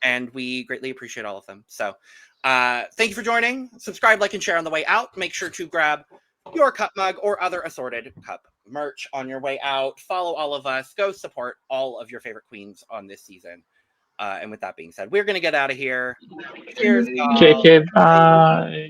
And we greatly appreciate all of them. So thank you for joining. Subscribe, like, and share on the way out. Make sure to grab your cup mug or other assorted cup merch on your way out. Follow all of us. Go support all of your favorite queens on this season. And with that being said, we're going to get out of here. Cheers, y'all. KK, bye.